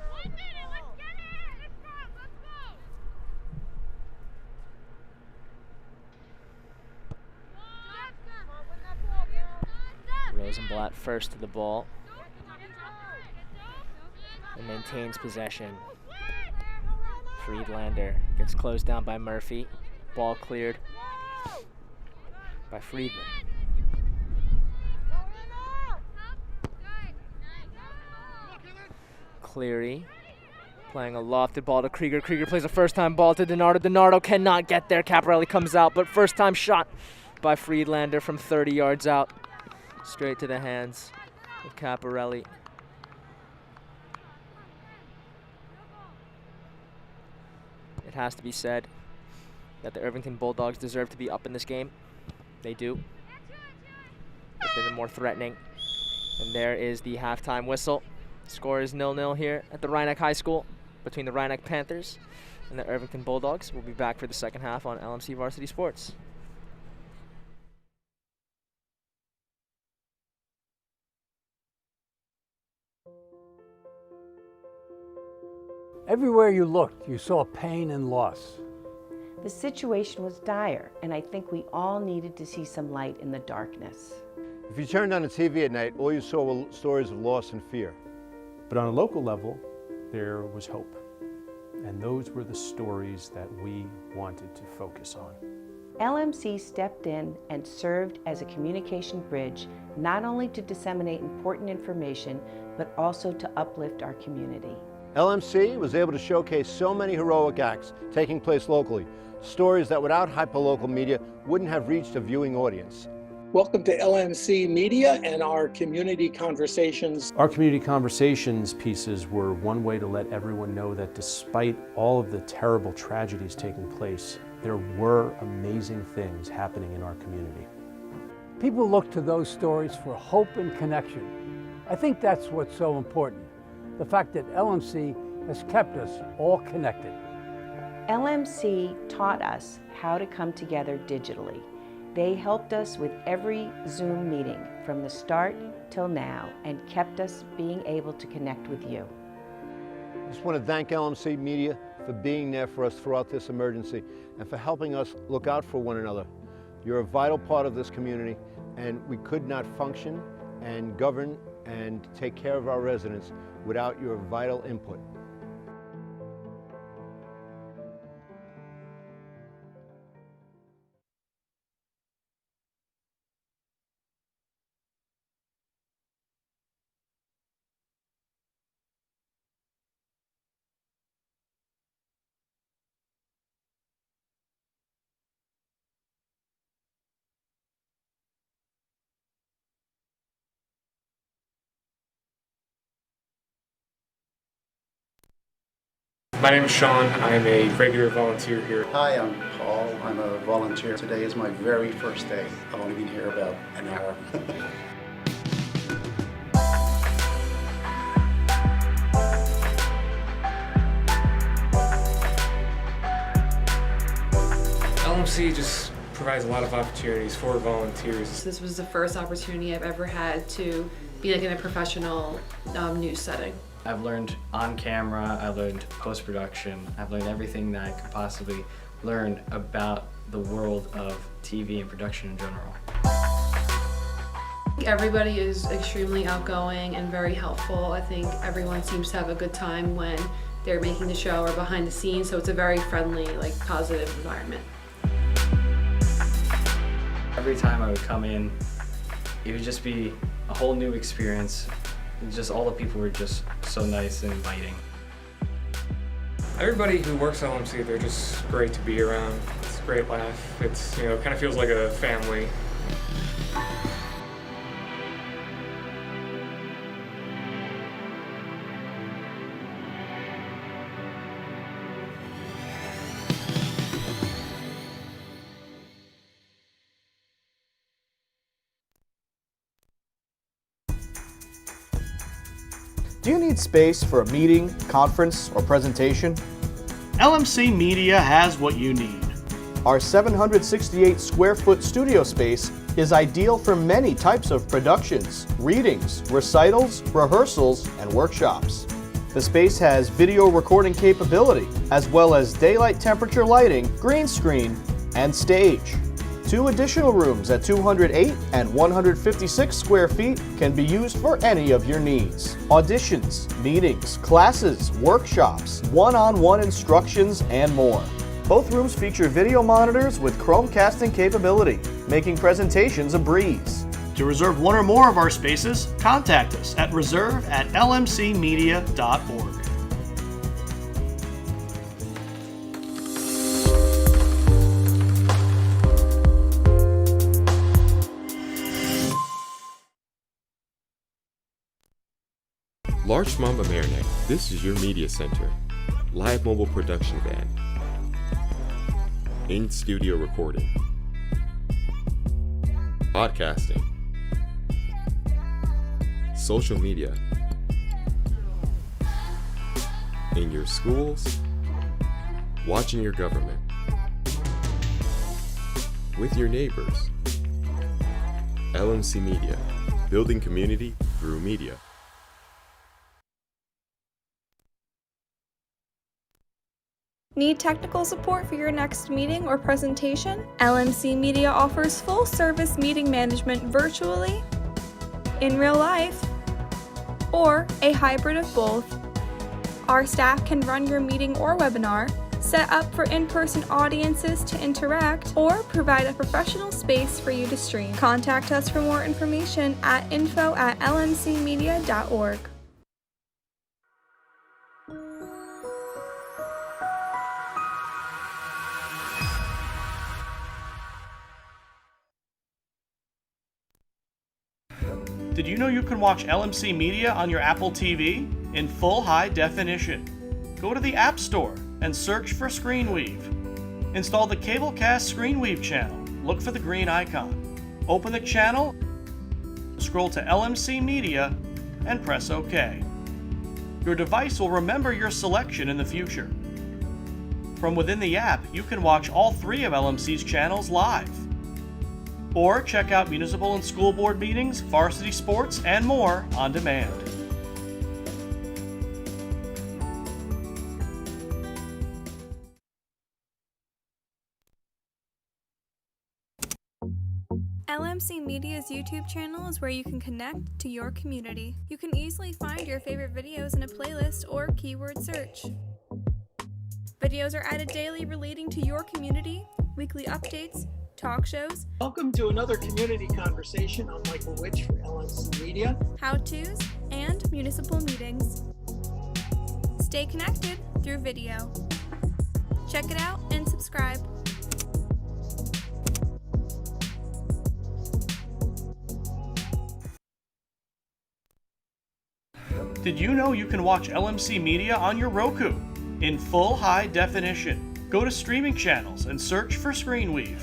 Rosenblatt first to the ball and maintains possession. Friedlander gets closed down by Murphy. Ball cleared by Friedman. Cleary playing a lofted ball to Krieger. Krieger plays a first-time ball to DiNardo. DiNardo cannot get there. Caparelli comes out, but first-time shot by Friedlander from 30 yards out. Straight to the hands of Caparelli. It has to be said that the Irvington Bulldogs deserve to be up in this game. They do. They've been more threatening. And there is the halftime whistle. Score is 0-0 here at the Rhinebeck High School between the Rhinebeck Panthers and the Irvington Bulldogs. We'll be back for the second half on LMC Varsity Sports. Everywhere you looked, you saw pain and loss. The situation was dire, and I think we all needed to see some light in the darkness. If you turned on the TV at night, all you saw were stories of loss and fear. But on a local level, there was hope. And those were the stories that we wanted to focus on. LMC stepped in and served as a communication bridge, not only to disseminate important information, but also to uplift our community. LMC was able to showcase so many heroic acts taking place locally, stories that without hyperlocal media wouldn't have reached a viewing audience. Welcome to LMC Media and our community conversations. Our community conversations pieces were one way to let everyone know that despite all of the terrible tragedies taking place, there were amazing things happening in our community. People look to those stories for hope and connection. I think that's what's so important. The fact that LMC has kept us all connected. LMC taught us how to come together digitally. They helped us with every Zoom meeting from the start till now and kept us being able to connect with you. I just want to thank LMC Media for being there for us throughout this emergency and for helping us look out for one another. You're a vital part of this community, and we could not function and govern and take care of our residents without your vital input. My name is Sean. I'm a regular volunteer here. Hi, I'm Paul. I'm a volunteer. Today is my very first day. I've only been here about an hour. LMC just provides a lot of opportunities for volunteers. This was the first opportunity I've ever had to be like in a professional news setting. I've learned on camera, I learned post-production, I've learned everything that I could possibly learn about the world of TV and production in general. Everybody is extremely outgoing and very helpful. I think everyone seems to have a good time when they're making the show or behind the scenes, so it's a very friendly, like positive environment. Every time I would come in, it would just be a whole new experience. Just all the people were just so nice and inviting. Everybody who works at LMC, they're just great to be around. It's a great laugh. It's, you know, kind of feels like a family. Do you need space for a meeting, conference, or presentation? LMC Media has what you need. Our 768 square foot studio space is ideal for many types of productions, readings, recitals, rehearsals, and workshops. The space has video recording capability, as well as daylight temperature lighting, green screen, and stage. 2 additional rooms at 208 and 156 square feet can be used for any of your needs. Auditions, meetings, classes, workshops, one-on-one instructions, and more. Both rooms feature video monitors with Chromecasting capability, making presentations a breeze. To reserve one or more of our spaces, contact us at reserve@lmcmedia.org. Large Mamba Marinette, this is your media center. Live mobile production van. In-studio recording. Podcasting. Social media. In your schools. Watching your government. With your neighbors. LMC Media, building community through media. Need technical support for your next meeting or presentation? LMC Media offers full-service meeting management virtually, in real life, or a hybrid of both. Our staff can run your meeting or webinar, set up for in-person audiences to interact, or provide a professional space for you to stream. Contact us for more information at info@lmcmedia.org. Did you know you can watch LMC Media on your Apple TV in full high definition? Go to the App Store and search for ScreenWeave. Install the Cablecast ScreenWeave channel. Look for the green icon. Open the channel, scroll to LMC Media, and press OK. Your device will remember your selection in the future. From within the app, you can watch all 3 of LMC's channels live. Or check out municipal and school board meetings, varsity sports, and more on demand. LMC Media's YouTube channel is where you can connect to your community. You can easily find your favorite videos in a playlist or keyword search. Videos are added daily relating to your community, weekly updates, talk shows. Welcome to another community conversation. I'm Michael Witch for LMC Media. How-tos, and municipal meetings. Stay connected through video. Check it out and subscribe. Did you know you can watch LMC Media on your Roku in full high definition? Go to streaming channels and search for ScreenWeave.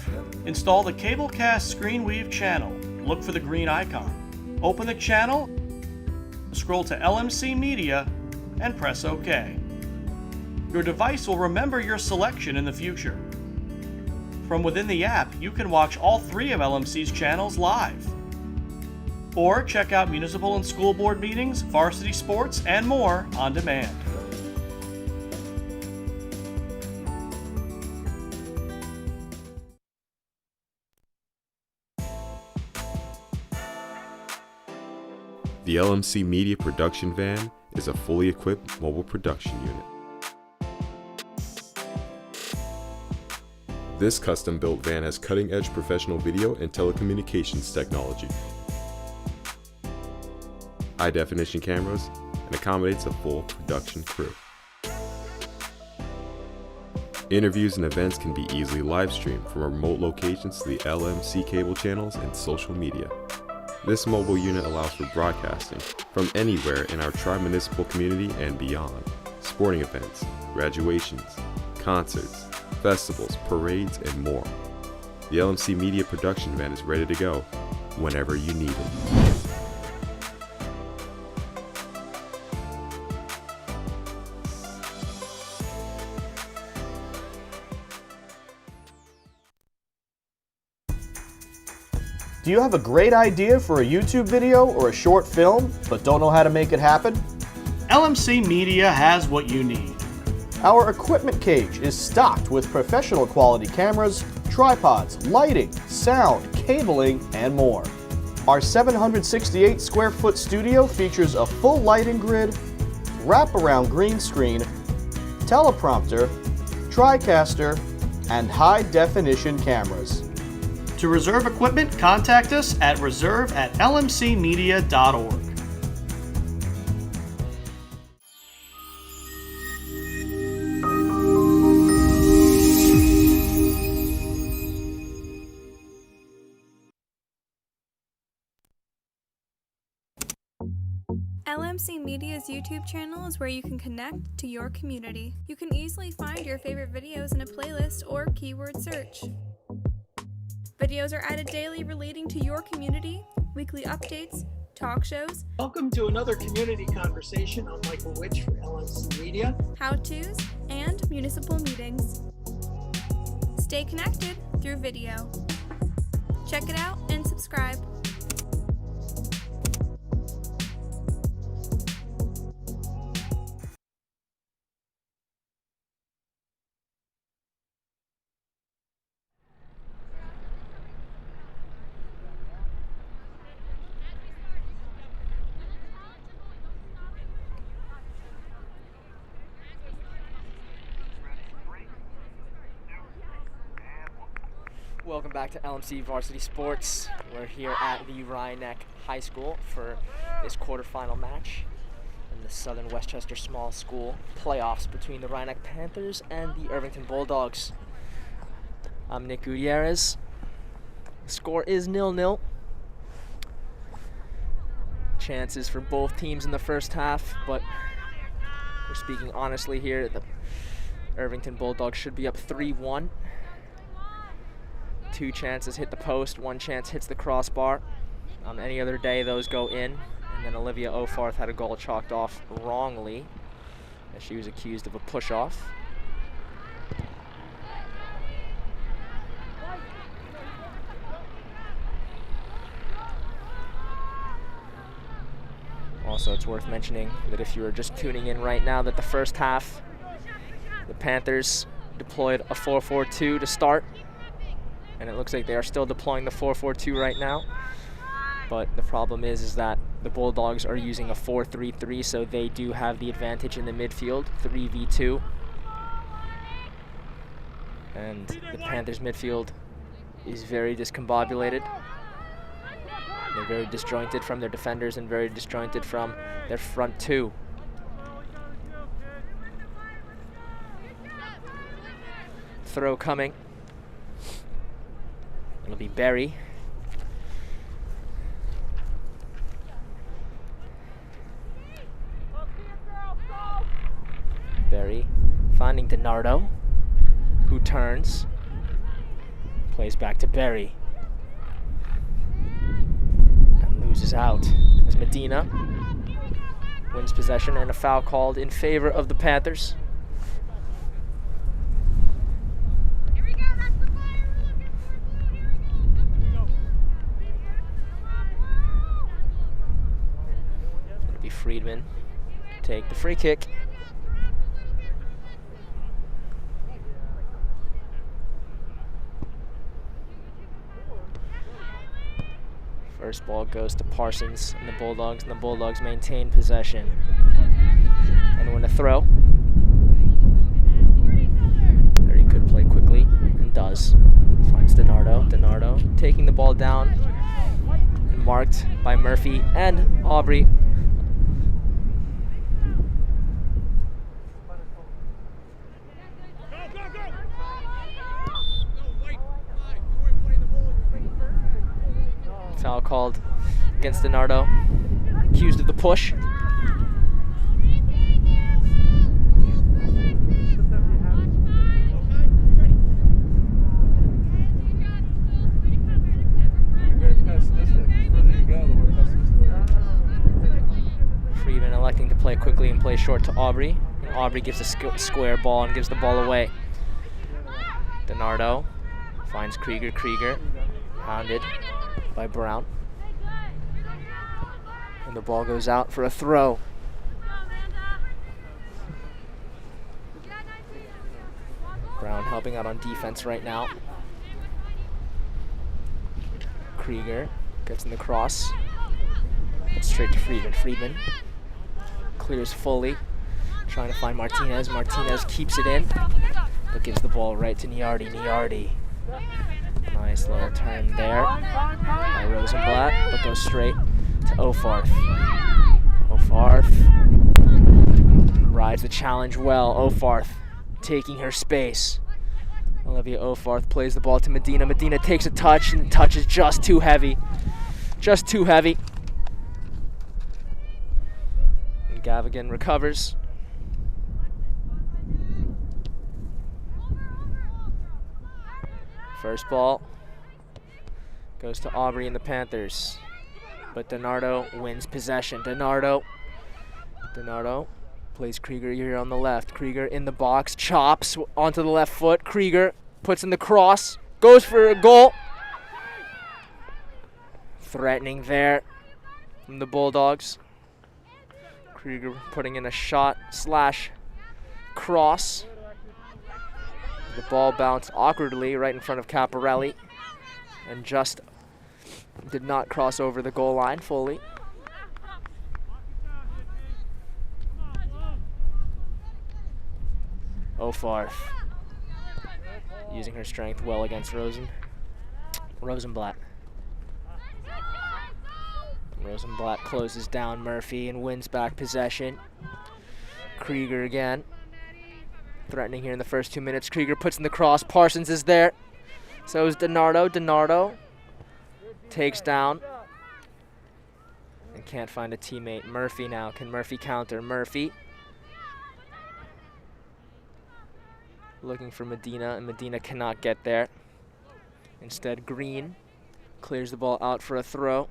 Install the Cablecast ScreenWeave channel. Look for the green icon. Open the channel, scroll to LMC Media, and press OK. Your device will remember your selection in the future. From within the app, you can watch all 3 of LMC's channels live. Or check out municipal and school board meetings, varsity sports, and more on demand. The LMC Media Production Van is a fully equipped mobile production unit. This custom-built van has cutting-edge professional video and telecommunications technology, high-definition cameras, and accommodates a full production crew. Interviews and events can be easily live-streamed from remote locations to the LMC cable channels and social media. This mobile unit allows for broadcasting from anywhere in our tri-municipal community and beyond. Sporting events, graduations, concerts, festivals, parades, and more. The LMC Media Production Van is ready to go whenever you need it. Do you have a great idea for a YouTube video or a short film, but don't know how to make it happen? LMC Media has what you need. Our equipment cage is stocked with professional quality cameras, tripods, lighting, sound, cabling, and more. Our 768 square foot studio features a full lighting grid, wraparound green screen, teleprompter, TriCaster, and high definition cameras. To reserve equipment, contact us at reserve@lmcmedia.org. LMC Media's YouTube channel is where you can connect to your community. You can easily find your favorite videos in a playlist or keyword search. Videos are added daily relating to your community, weekly updates, talk shows. Welcome to another community conversation. I'm Michael Witch for LMC Media. How-tos, and municipal meetings. Stay connected through video. Check it out and subscribe. Welcome back to LMC Varsity Sports. We're here at the Rhinebeck High School for this quarterfinal match in the Southern Westchester Small School playoffs between the Rhinebeck Panthers and the Irvington Bulldogs. I'm Nick Gutierrez. The score is 0-0. Chances for both teams in the first half, but we're speaking honestly here. The Irvington Bulldogs should be up 3-1. 2 chances hit the post, 1 chance hits the crossbar. On any other day, those go in. And then Olivia Ofarth had a goal chalked off wrongly as she was accused of a push-off. Also, it's worth mentioning that if you are just tuning in right now, that the first half, the Panthers deployed a 4-4-2 to start. And it looks like they are still deploying the 4-4-2 right now. But the problem is that the Bulldogs are using a 4-3-3, so they do have the advantage in the midfield, 3v2. And the Panthers' midfield is very discombobulated. They're very disjointed from their defenders and very disjointed from their front two. Throw coming. It'll be Berry. Berry finding DiNardo, who turns, plays back to Berry, and loses out as Medina wins possession and a foul called in favor of the Panthers. Friedman take the free kick. First ball goes to Parsons and the Bulldogs maintain possession. And win a throw. There he could play quickly and does. Finds DiNardo. DiNardo taking the ball down and marked by Murphy and Aubrey. Foul called against DiNardo, accused of the push. Friedman electing to play quickly and play short to Aubrey. And Aubrey gives a square ball and gives the ball away. DiNardo finds Krieger. Krieger hounded by Brown. And the ball goes out for a throw. Brown helping out on defense right now. Krieger gets in the cross. Gets straight to Friedman. Friedman clears fully. Trying to find Martinez. Martinez keeps it in, but gives the ball right to Niardi. Niardi. Nice little turn there by Rosenblatt, but goes straight to Ofarth. Ofarth rides the challenge well. Ofarth taking her space. Olivia Ofarth plays the ball to Medina. Medina takes a touch, and the touch is just too heavy. Just too heavy. And Gavigan recovers. First ball goes to Aubrey and the Panthers, but DiNardo wins possession. DiNardo plays Krieger here on the left. Krieger in the box, chops onto the left foot. Krieger puts in the cross, goes for a goal. Threatening there from the Bulldogs. Krieger putting in a shot slash cross. The ball bounced awkwardly right in front of Caparelli and just did not cross over the goal line fully. Ofarth using her strength well against Rosen. Rosenblatt. Rosenblatt closes down Murphy and wins back possession. Krieger again. Threatening here in the first 2 minutes. Krieger puts in the cross. Parsons is there. So is DiNardo. DiNardo takes down and can't find a teammate. Murphy now. Can Murphy counter? Murphy looking for Medina, and Medina cannot get there. Instead, Green clears the ball out for a throw.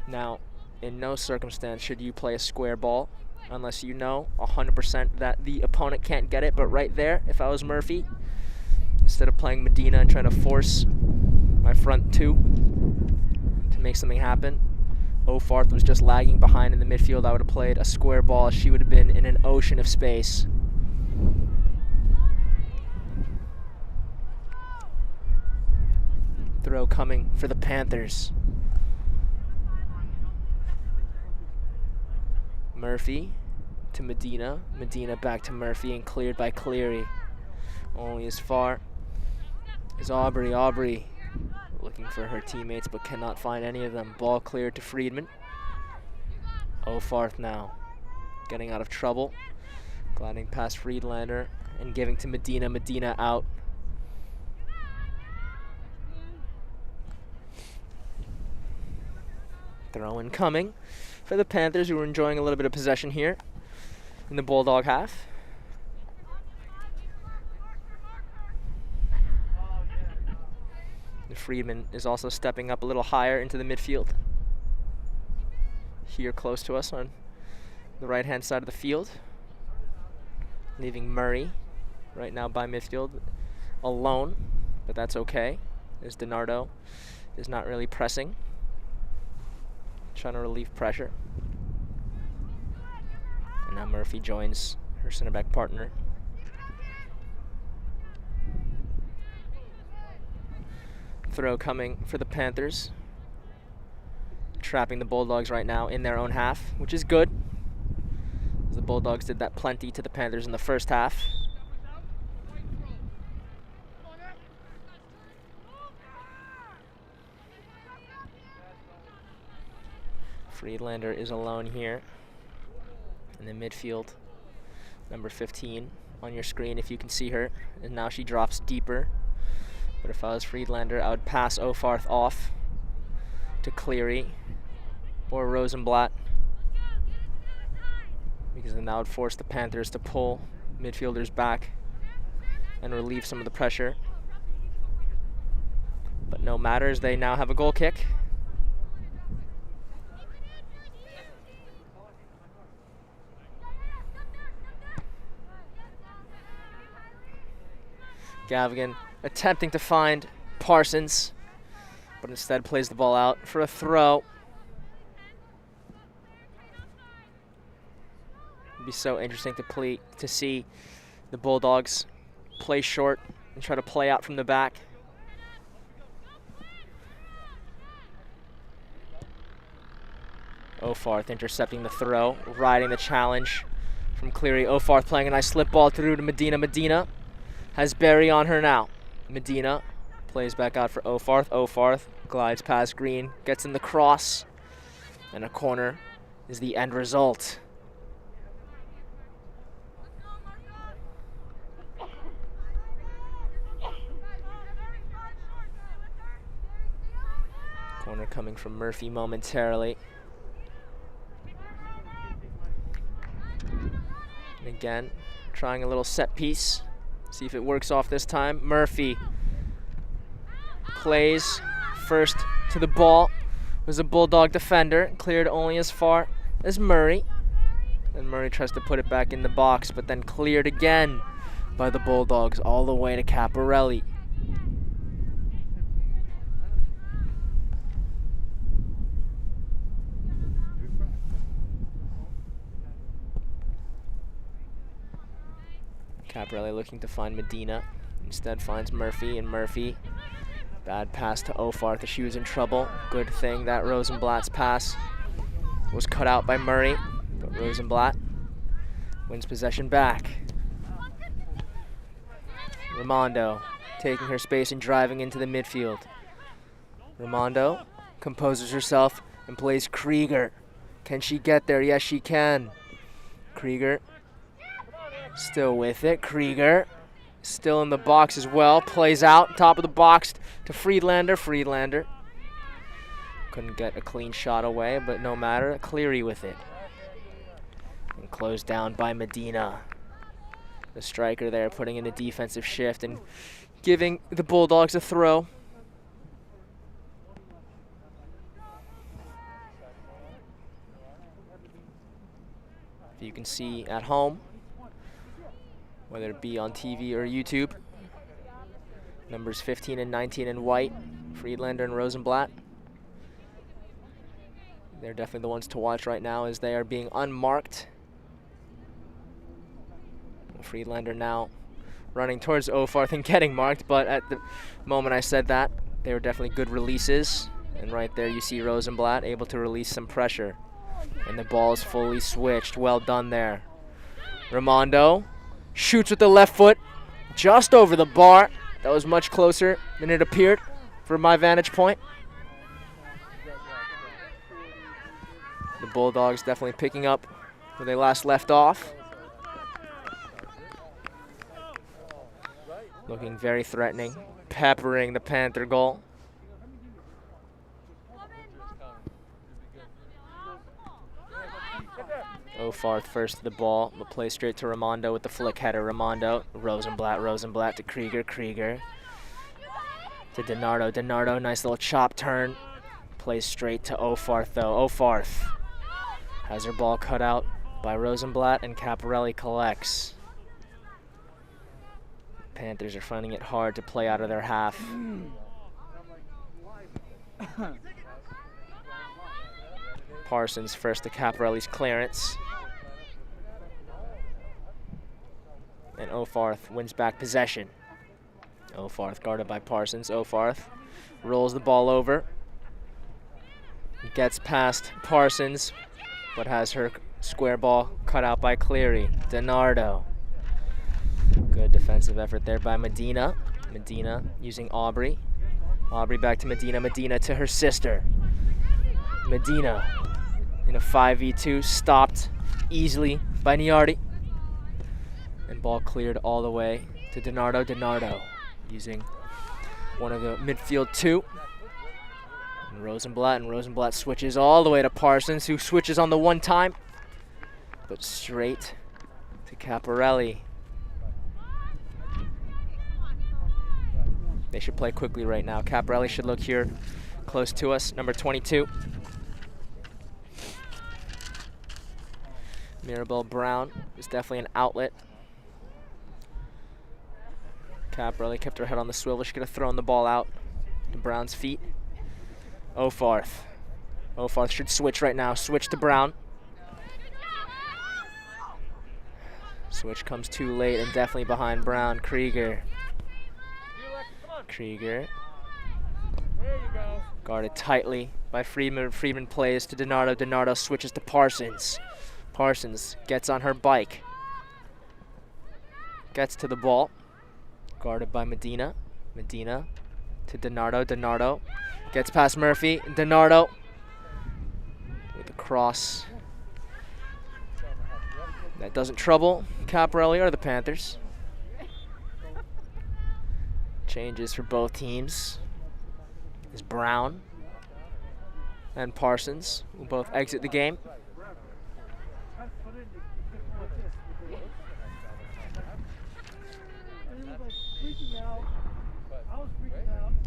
Now, in no circumstance should you play a square ball unless you know 100% that the opponent can't get it. But right there, if I was Murphy, instead of playing Medina and trying to force my front two to make something happen, Ofarth was just lagging behind in the midfield. I would have played a square ball. She would have been in an ocean of space. Throw coming for the Panthers. Murphy to Medina. Medina back to Murphy and cleared by Cleary. Only as far as Aubrey. Aubrey looking for her teammates but cannot find any of them. Ball cleared to Friedman. Ofarth now getting out of trouble. Gliding past Friedlander and giving to Medina. Medina out. Throw in coming for the Panthers, who are enjoying a little bit of possession here in the Bulldog half. And Friedman is also stepping up a little higher into the midfield. Here close to us on the right-hand side of the field. Leaving Murray right now by midfield alone, but that's okay, as DiNardo is not really pressing. Trying to relieve pressure. And now Murphy joins her center back partner. Throw coming for the Panthers. Trapping the Bulldogs right now in their own half, which is good. The Bulldogs did that plenty to the Panthers in the first half. Friedlander is alone here in the midfield. Number 15 on your screen if you can see her. And now she drops deeper. But if I was Friedlander, I would pass Ofarth off to Cleary or Rosenblatt, because then that would force the Panthers to pull midfielders back and relieve some of the pressure. But no matter, as they now have a goal kick. Gavigan attempting to find Parsons, but instead plays the ball out for a throw. It'd be so interesting to see the Bulldogs play short and try to play out from the back. Ofarth intercepting the throw, riding the challenge from Cleary. Ofarth playing a nice slip ball through to Medina. Medina has Barry on her now. Medina plays back out for Ofarth. Ofarth glides past Green, gets in the cross, and a corner is the end result. Corner coming from Murphy momentarily. And again, trying a little set piece. See if it works off this time. Murphy plays first to the ball. Was a Bulldog defender. Cleared only as far as Murray. And Murray tries to put it back in the box, but then cleared again by the Bulldogs all the way to Caparelli. Caparelli looking to find Medina. Instead finds Murphy, and Murphy, bad pass to Ofarth as she was in trouble. Good thing that Rosenblatt's pass was cut out by Murray, but Rosenblatt wins possession back. Raimondo taking her space and driving into the midfield. Raimondo composes herself and plays Krieger. Can she get there? Yes, she can. Krieger still with it. Krieger still in the box as well. Plays out, top of the box to Friedlander. Friedlander couldn't get a clean shot away, but no matter. Cleary with it. And closed down by Medina. The striker there putting in a defensive shift and giving the Bulldogs a throw. You can see at home, whether it be on TV or YouTube, numbers 15 and 19 in white, Friedlander and Rosenblatt. They're definitely the ones to watch right now as they are being unmarked. Friedlander now running towards Ofarth and getting marked, but at the moment I said that, they were definitely good releases. And right there you see Rosenblatt able to release some pressure. And the ball is fully switched. Well done there. Raimondo shoots with the left foot just over the bar. That was much closer than it appeared from my vantage point. The Bulldogs definitely picking up where they last left off. Looking very threatening, peppering the Panther goal. Ofarth first to the ball, but plays straight to Raimondo with the flick header. Raimondo, Rosenblatt to Krieger, Krieger to DiNardo, DiNardo, nice little chop turn. Plays straight to Ofarth though. Ofarth has her ball cut out by Rosenblatt and Caparelli collects. Panthers are finding it hard to play out of their half. Parsons first to Caparelli's clearance. And Ofarth wins back possession. Ofarth guarded by Parsons. Ofarth rolls the ball over. Gets past Parsons, but has her square ball cut out by Cleary. DiNardo. Good defensive effort there by Medina. Medina using Aubrey. Aubrey back to Medina. Medina to her sister. Medina in a 5v2, stopped easily by Niardi. And ball cleared all the way to DiNardo. DiNardo using one of the midfield two. And Rosenblatt switches all the way to Parsons, who switches on the one time, but straight to Caparelli. They should play quickly right now. Caparelli should look here close to us, number 22. Mirabelle Brown is definitely an outlet. Caparelli kept her head on the swivel. She could have thrown the ball out to Brown's feet. Ofarth. Ofarth should switch right now. Switch to Brown. Switch comes too late and definitely behind Brown. Krieger. Krieger. Guarded tightly by Friedman. Friedman plays to DiNardo. DiNardo switches to Parsons. Parsons gets on her bike. Gets to the ball. Guarded by Medina. Medina to DiNardo. DiNardo gets past Murphy. DiNardo with a cross. That doesn't trouble Caparelli or the Panthers. Changes for both teams is Brown and Parsons, who both exit the game.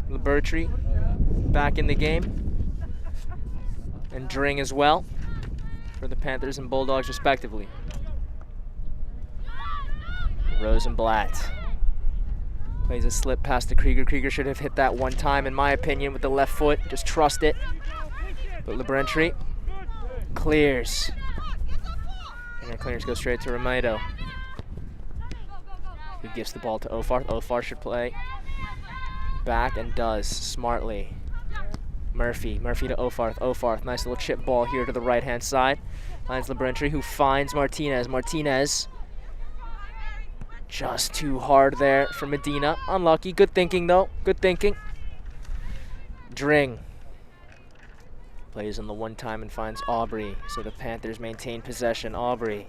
Labertry back in the game, and Dring as well for the Panthers and Bulldogs respectively. Rosenblatt plays a slip past to Krieger. Krieger should have hit that one time, in my opinion, with the left foot. Just trust it. But Labertry clears. And her clearance goes straight to Raimondo, who gives the ball to Ofarth. Ofarth should play back and does smartly. Murphy to Ofarth. Ofarth, nice little chip ball here to the right-hand side. Finds Labertry, who finds Martinez. Martinez Just too hard there for Medina. Unlucky. Good thinking, though. Good thinking. Dring plays on the one time and finds Aubrey. So the Panthers maintain possession. Aubrey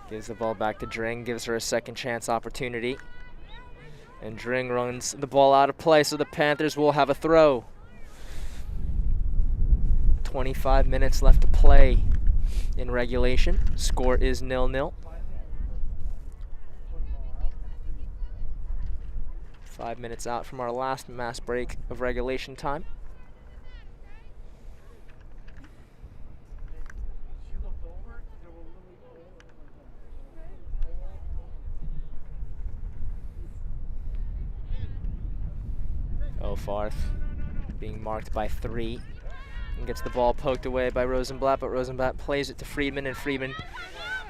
gives the ball back to Dring, gives her a second chance opportunity. And Dring runs the ball out of play, so the Panthers will have a throw. 25 minutes left to play in regulation. Score is 0-0. 5 minutes out from our last mass break of regulation time. Ofarth being marked by 3 and gets the ball poked away by Rosenblatt, but Rosenblatt plays it to Friedman, and Friedman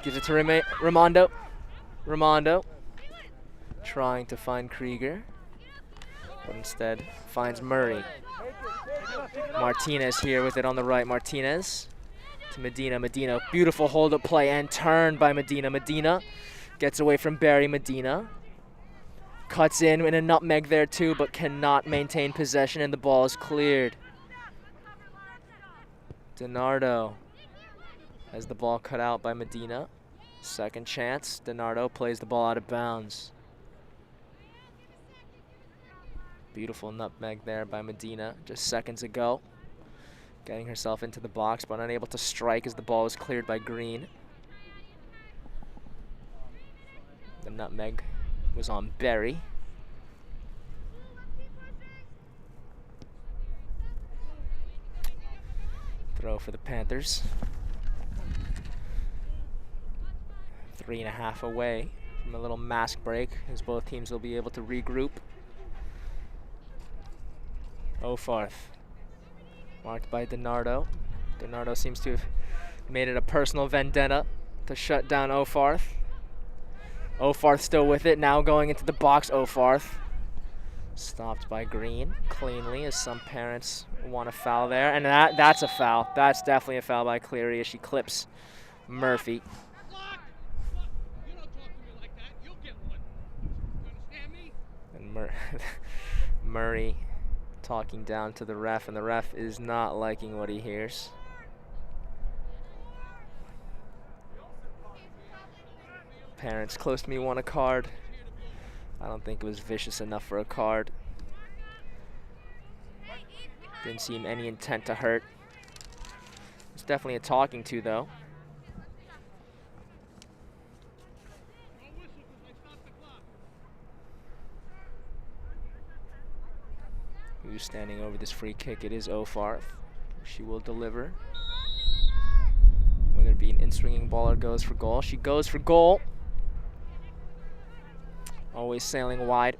gives it to Raimondo. Raimondo trying to find Krieger, but instead finds Murray. Martinez here with it on the right. Martinez to Medina. Medina, beautiful hold-up play and turn by Medina. Medina gets away from Barry. Medina cuts in a nutmeg there too, but cannot maintain possession, and the ball is cleared. DiNardo has the ball cut out by Medina. Second chance. DiNardo plays the ball out of bounds. Beautiful nutmeg there by Medina just seconds ago. Getting herself into the box, but unable to strike as the ball was cleared by Green. The nutmeg was on Berry. Throw for the Panthers. 3.5 away from a little mask break, as both teams will be able to regroup. Ofarth, marked by DiNardo. DiNardo seems to have made it a personal vendetta to shut down Ofarth. Ofarth still with it, now going into the box. Ofarth stopped by Green cleanly, as some parents want a foul there, and that's a foul. That's definitely a foul by Cleary as she clips Murphy. And Murray talking down to the ref, and the ref is not liking what he hears. Parents close to me want a card. I don't think it was vicious enough for a card. Didn't seem any intent to hurt. It's definitely a talking to, though. Who's standing over this free kick? It is Ofarth. She will deliver. Whether it be an in-swinging ball or goes for goal. She goes for goal. Always sailing wide.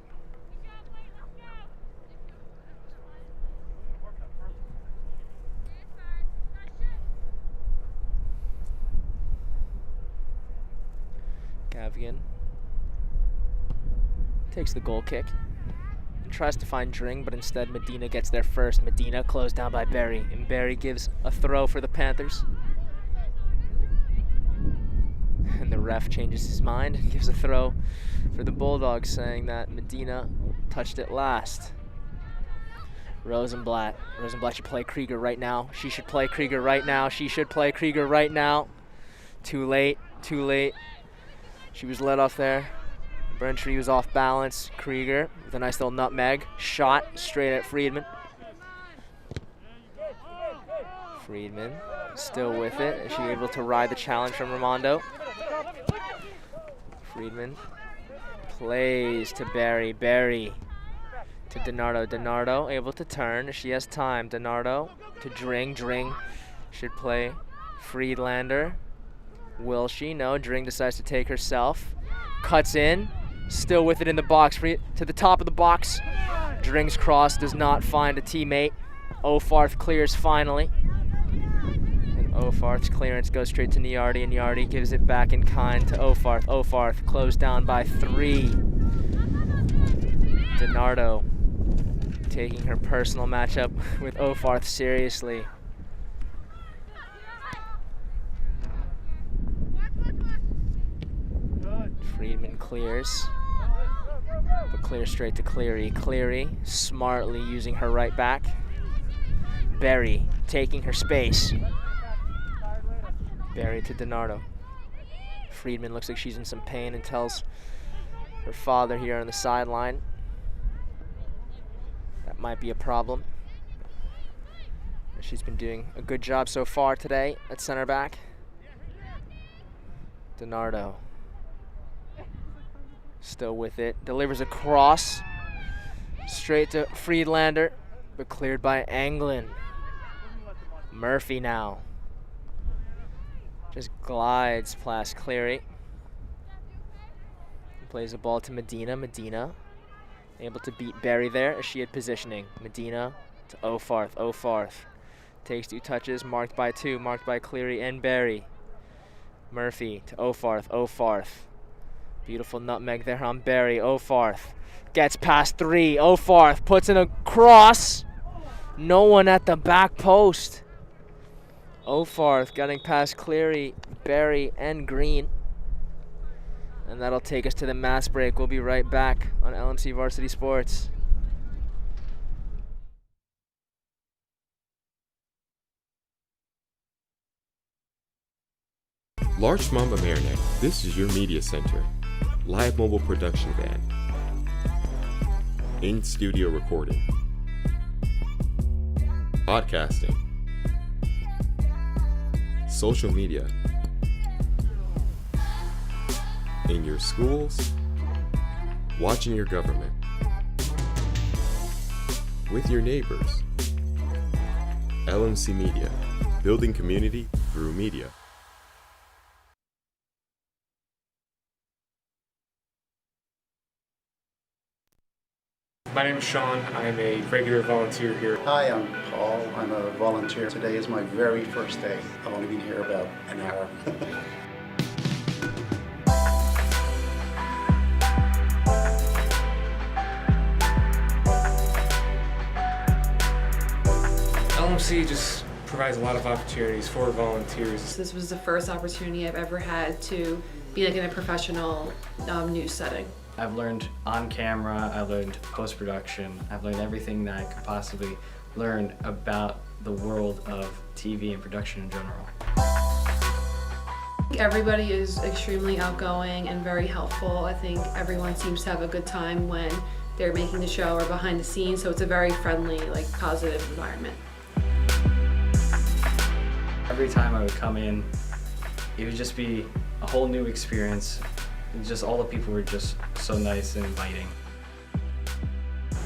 Gavigan takes the goal kick and tries to find Dring, but instead Medina gets there first. Medina closed down by Berry, and Berry gives a throw for the Panthers. And the ref changes his mind and gives a throw for the Bulldogs, saying that Medina touched it last. Rosenblatt should play Krieger right now. She should play Krieger right now. She should play Krieger right now. Too late, too late. She was let off there. Braintree was off balance. Krieger with a nice little nutmeg. Shot straight at Friedman. Friedman still with it. Is she able to ride the challenge from Raimondo? Friedman plays to Barry. Barry to DiNardo. DiNardo able to turn. She has time. DiNardo to Dring. Dring should play Friedlander. Will she? No. Dring decides to take herself. Cuts in. Still with it in the box. To the top of the box. Dring's cross does not find a teammate. Ofarth clears finally. And Ofarth's clearance goes straight to Niardi, and Niardi gives it back in kind to Ofarth. Ofarth closed down by 3. DiNardo taking her personal matchup with Ofarth seriously. Friedman clears, but clears straight to Cleary. Cleary smartly using her right back. Berry taking her space. Berry to DiNardo. Friedman looks like she's in some pain and tells her father here on the sideline that might be a problem. She's been doing a good job so far today at center back. DiNardo still with it, delivers a cross straight to Friedlander, but cleared by Anglin. Murphy now just glides past Cleary. Plays the ball to Medina. Medina able to beat Berry there as she had positioning. Medina to Ofarth. Ofarth takes 2 touches, marked by 2, marked by Cleary and Berry. Murphy to Ofarth. Ofarth. Beautiful nutmeg there on Berry. Ofarth gets past 3. Ofarth puts in a cross. No one at the back post. Ofarth getting past Cleary, Berry, and Green. And that'll take us to the mass break. We'll be right back on LMC Varsity Sports. Large Mamba Marinette, this is your media center. Live mobile production van. In-studio recording. Podcasting. Social media. In your schools. Watching your government. With your neighbors. LMC Media, building community through media. My name is Sean. I'm a regular volunteer here. Hi, I'm Paul. I'm a volunteer. Today is my very first day. I've only been here about an hour. LMC just provides a lot of opportunities for volunteers. This was the first opportunity I've ever had to be like in a professional news setting. I've learned on camera, I learned post-production, I've learned everything that I could possibly learn about the world of TV and production in general. Everybody is extremely outgoing and very helpful. I think everyone seems to have a good time when they're making the show or behind the scenes, so it's a very friendly, like, positive environment. Every time I would come in, it would just be a whole new experience. Just all the people were just so nice and inviting.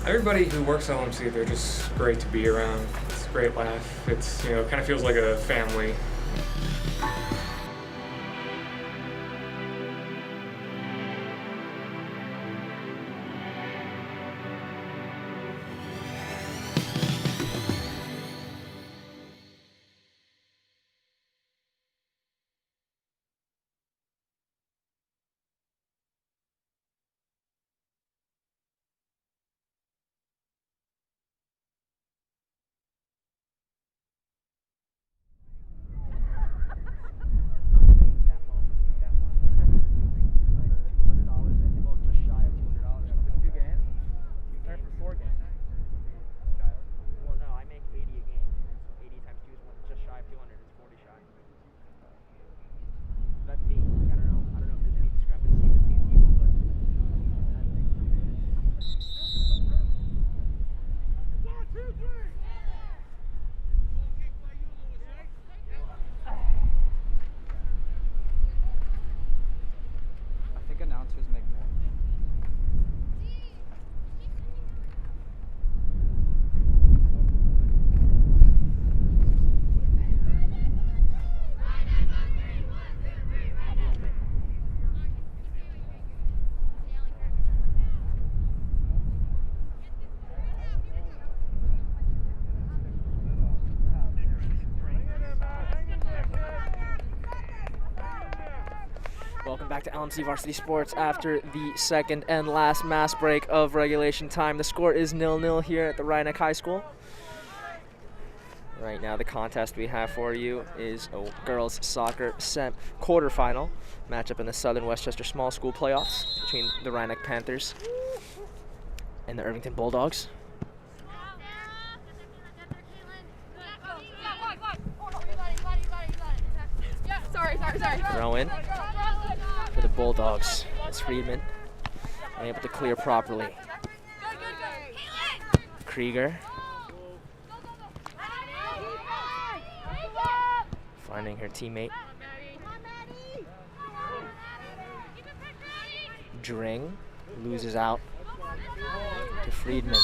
Everybody who works at LMC, they're just great to be around. It's a great laugh. It's, you know, it kind of feels like a family. Welcome back to LMC Varsity Sports after the second and last mass break of regulation time. The score is 0-0 here at the Rhinebeck High School. Right now, the contest we have for you is a girls soccer quarterfinal matchup in the Southern Westchester Small School playoffs between the Rhinebeck Panthers and the Irvington Bulldogs. Sorry. Throw in for the Bulldogs. It's Friedman unable to clear properly. Krieger finding her teammate. Dring loses out to Friedman.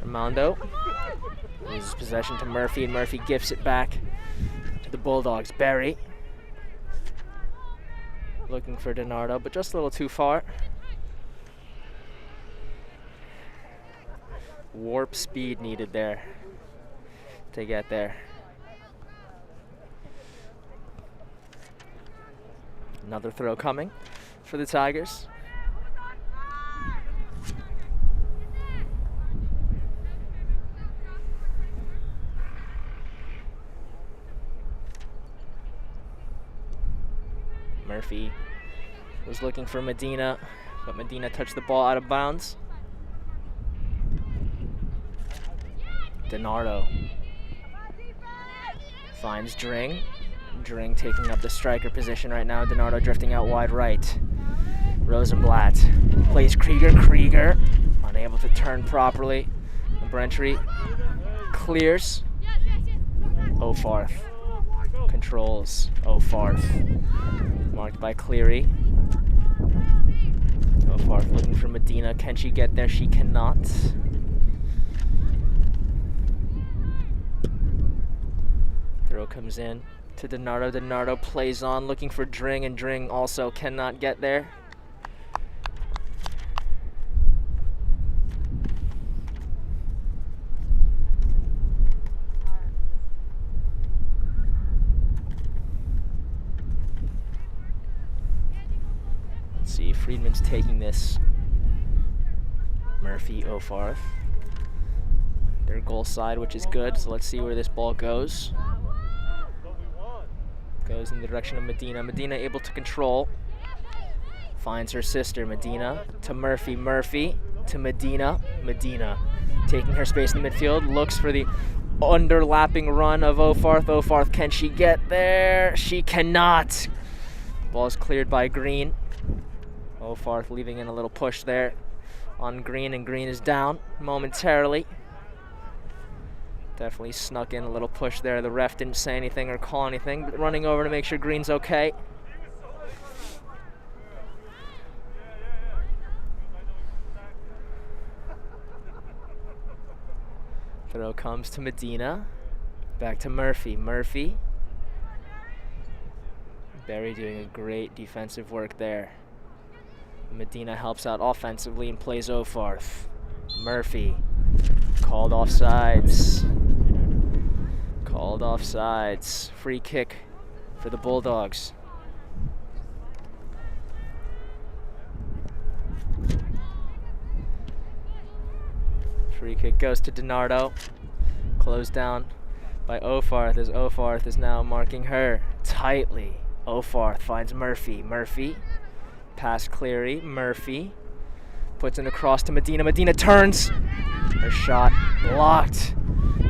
Armando loses possession to Murphy, and Murphy gifts it back to the Bulldogs. Barry looking for DiNardo, but just a little too far. Warp speed needed there to get there. Another throw coming for the Tigers. Murphy was looking for Medina, but Medina touched the ball out of bounds. DiNardo finds Dring. Dring taking up the striker position right now. DiNardo drifting out wide right. Rosenblatt plays Krieger. Krieger unable to turn properly. Brentry clears. Ofarth controls. Ofarth marked by Cleary. Ofarth looking for Medina. Can she get there? She cannot. Throw comes in to DiNardo. DiNardo plays on, looking for Dring, and Dring also cannot get there. Let's see, Friedman's taking this. Murphy, Ofarth. Their goal side, which is good, so let's see where this ball goes. Goes in the direction of Medina. Medina able to control. Finds her sister, Medina, to Murphy. Murphy to Medina. Medina taking her space in the midfield. Looks for the underlapping run of Ofarth. Ofarth, can she get there? She cannot. Ball is cleared by Green. Ofarth leaving in a little push there on Green, and Green is down momentarily. Definitely snuck in a little push there. The ref didn't say anything or call anything, but running over to make sure Green's okay. Throw comes to Medina. Back to Murphy. Murphy. Barry doing a great defensive work there. Medina helps out offensively and plays Ofarth. Murphy. Called offsides. Called offsides. Free kick for the Bulldogs. Free kick goes to DiNardo. Closed down by Ofarth, as Ofarth is now marking her tightly. Ofarth finds Murphy. Murphy. Pass Cleary. Murphy. Puts it across to Medina. Medina turns. Her shot blocked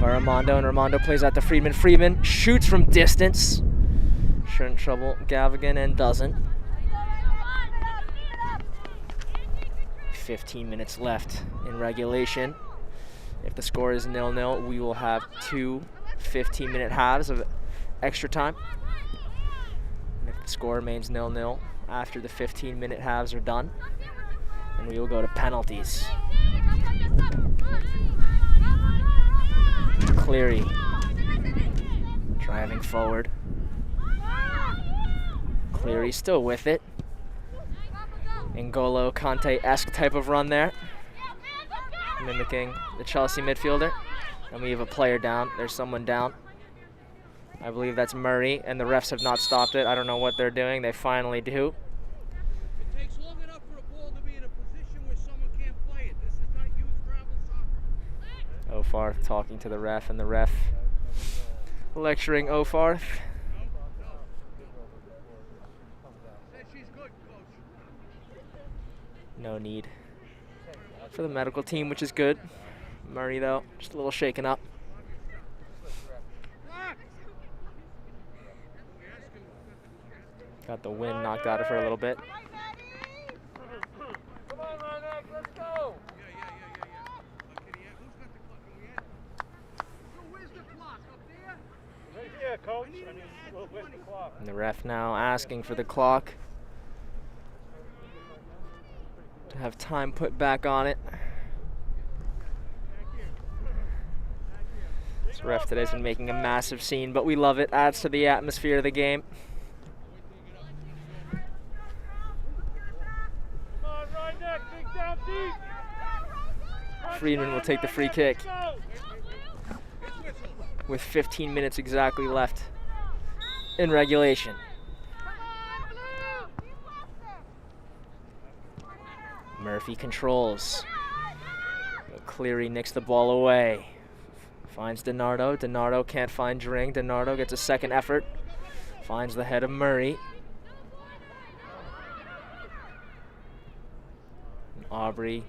by Armando, and Armando plays out to Friedman. Friedman shoots from distance. Shouldn't trouble Gavigan and doesn't. 15 minutes left in regulation. If the score is 0-0, we will have two 15-minute halves of extra time. And if the score remains 0-0 after the 15-minute halves are done, and we will go to penalties. Cleary driving forward. Cleary still with it. N'Golo Kante-esque type of run there, mimicking the Chelsea midfielder. And we have a player down. There's someone down. I believe that's Murray, and the refs have not stopped it. I don't know what they're doing. They finally do. It takes long enough for a ball to be in a Ofarth talking to the ref, and the ref lecturing Ofarth. No need for the medical team, which is good. Murray, though, just a little shaken up. Got the wind knocked out of her a little bit. Come on, Ryan, let's go. Right here, coach. I mean, where's the clock? And the ref now asking for the clock to have time put back on it. This ref today's been making a massive scene, but we love it. Adds to the atmosphere of the game. Come on, Ryan, dig down deep. Friedman will take the free kick with 15 minutes exactly left in regulation. Murphy controls. But Cleary nicks the ball away. Finds DiNardo. DiNardo can't find Dring. DiNardo gets a second effort. Finds the head of Murray. And Aubrey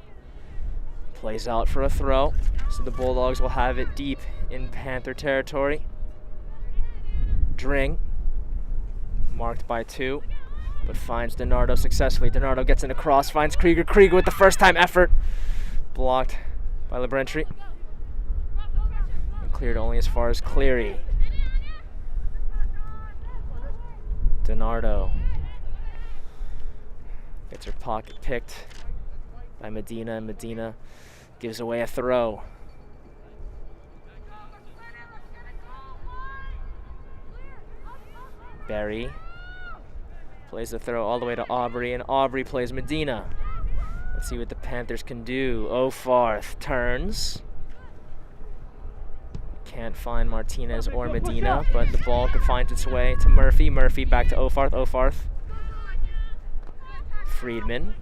plays out for a throw. So the Bulldogs will have it deep in Panther territory. Dring, marked by 2, but finds DiNardo successfully. DiNardo gets in a cross, finds Krieger. Krieger with the first time effort. Blocked by LeBrentry. And cleared only as far as Cleary. DiNardo gets her pocket picked by Medina, and Medina gives away a throw. Berry plays the throw all the way to Aubrey, and Aubrey plays Medina. Let's see what the Panthers can do. Ofarth turns. Can't find Martinez or Medina, but the ball finds its way to Murphy. Murphy back to Ofarth. Ofarth. Friedman.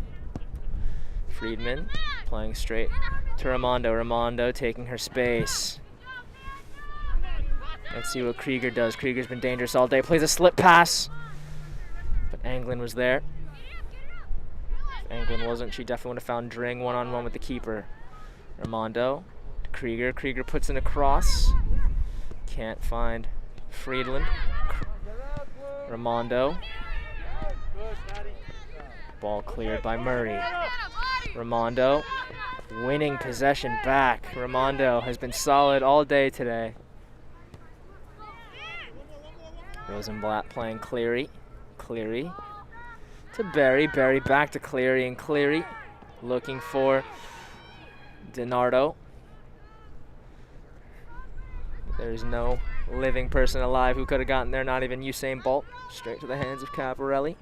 Friedman playing straight to Raimondo. Raimondo taking her space. Let's see what Krieger does. Krieger's been dangerous all day. Plays a slip pass. But Anglin was there. If Anglin wasn't, she definitely would have found Dring one-on-one with the keeper. Raimondo to Krieger. Krieger puts in a cross. Can't find Friedland. Raimondo. Ball cleared by Murray. Raimondo winning possession back. Raimondo has been solid all day today. Rosenblatt playing Cleary. Cleary to Berry. Berry back to Cleary, and Cleary looking for DiNardo. There's no living person alive who could have gotten there, not even Usain Bolt. Straight to the hands of Caparelli.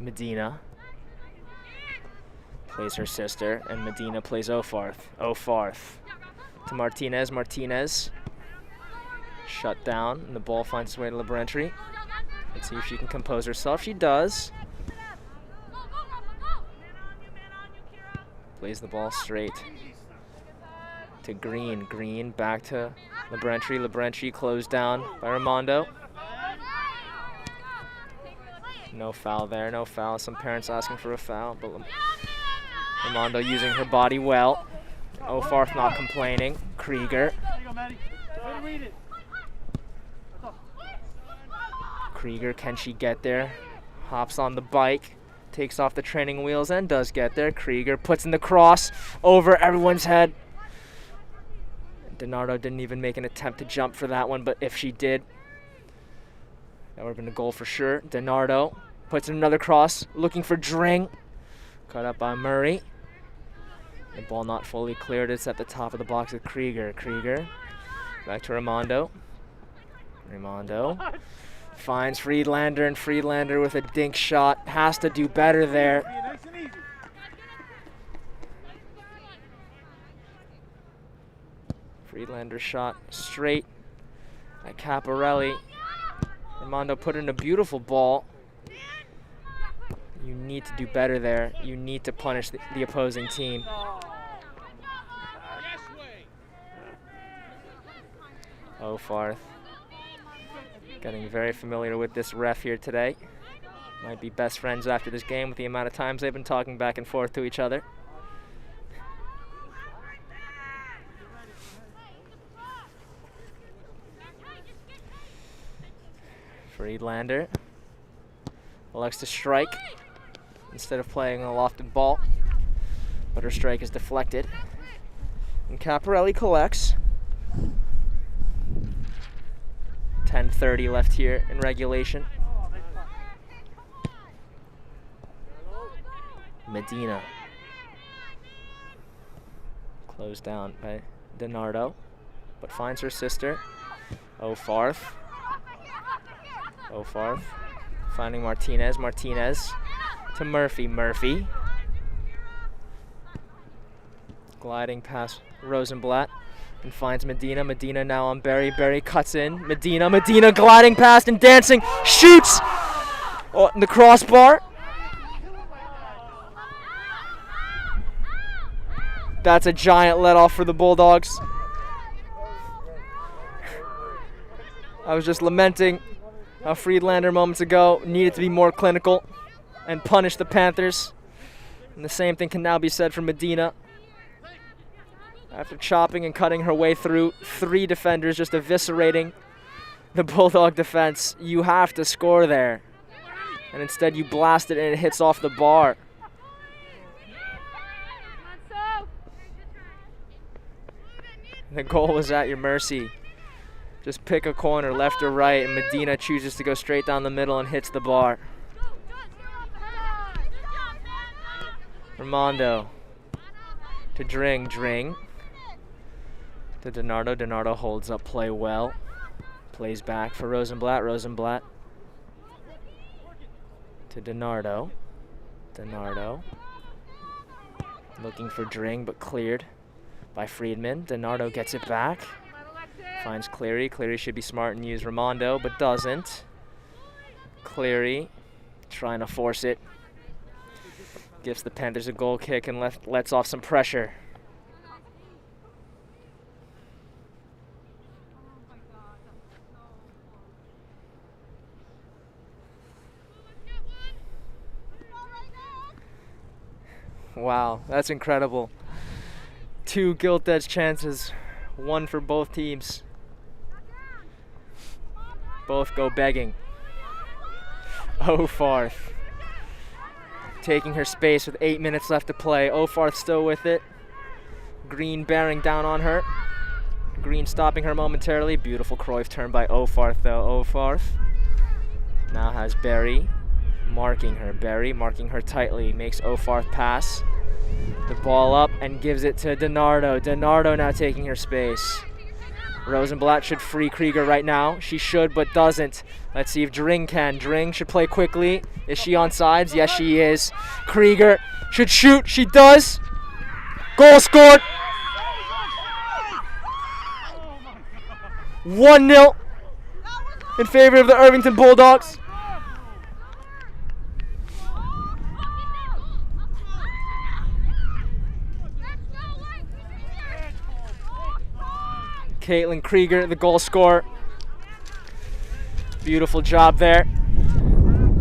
Medina plays her sister, and Medina plays Ofarth. Ofarth to Martinez. Martinez shut down, and the ball finds its way to LeBrentry. Let's see if she can compose herself. She does. Plays the ball straight to Green. Green back to LeBrentry. LeBrentry closed down by Raimondo. No foul there, no foul. Some parents asking for a foul, but Raimondo using her body well. Ofarth not complaining. Krieger. Krieger, can she get there? Hops on the bike, takes off the training wheels, and does get there. Krieger puts in the cross over everyone's head. DiNardo didn't even make an attempt to jump for that one, but if she did, that would have been a goal for sure. DiNardo puts in another cross, looking for Dring. Cut up by Murray. The ball not fully cleared. It's at the top of the box with Krieger. Krieger back to Raimondo. Raimondo finds Friedlander, and Friedlander with a dink shot. Has to do better there. Friedlander shot straight at Caparelli. Raimondo put in a beautiful ball. Unique need to do better there. You need to punish the opposing team. Ofarth getting very familiar with this ref here today. Might be best friends after this game with the amount of times they've been talking back and forth to each other. Friedlander elects to strike instead of playing a lofted ball, but her strike is deflected. And Caparelli collects. 10:30 left here in regulation. Medina. Closed down by DiNardo, but finds her sister. Ofarth. Ofarth finding Martinez. Martinez to Murphy. Murphy gliding past Rosenblatt and finds Medina. Medina now on Berry. Berry cuts in. Medina. Medina gliding past and dancing. Shoots on the crossbar. That's a giant let off for the Bulldogs. I was just lamenting how Friedlander moments ago needed to be more clinical and punish the Panthers. And the same thing can now be said for Medina. After chopping and cutting her way through 3 defenders, just eviscerating the Bulldog defense, you have to score there. And instead you blast it and it hits off the bar. The goal was at your mercy. Just pick a corner, left or right, and Medina chooses to go straight down the middle and hits the bar. Ramondo to Dring. Dring to DiNardo. DiNardo holds up play well. Plays back for Rosenblatt. Rosenblatt to DiNardo. DiNardo looking for Dring, but cleared by Friedman. DiNardo gets it back. Finds Cleary. Cleary should be smart and use Ramondo, but doesn't. Cleary trying to force it. Gives the Panthers a goal kick and lets off some pressure. Wow, that's incredible. 2 gilt edge chances, 1 for both teams. Both go begging. Ofarth taking her space with 8 minutes left to play. Ofarth still with it. Green bearing down on her. Green stopping her momentarily. Beautiful Cruyff turn by Ofarth though. Ofarth now has Berry marking her. Berry marking her tightly. Makes Ofarth pass the ball up and gives it to DiNardo. DiNardo now taking her space. Rosenblatt should free Krieger right now. She should, but doesn't. Let's see if Dring can. Dring should play quickly. Is she on sides? Yes, she is. Krieger should shoot. She does. Goal scored. 1-0 in favor of the Irvington Bulldogs. Caitlin Krieger, the goal scorer. Beautiful job there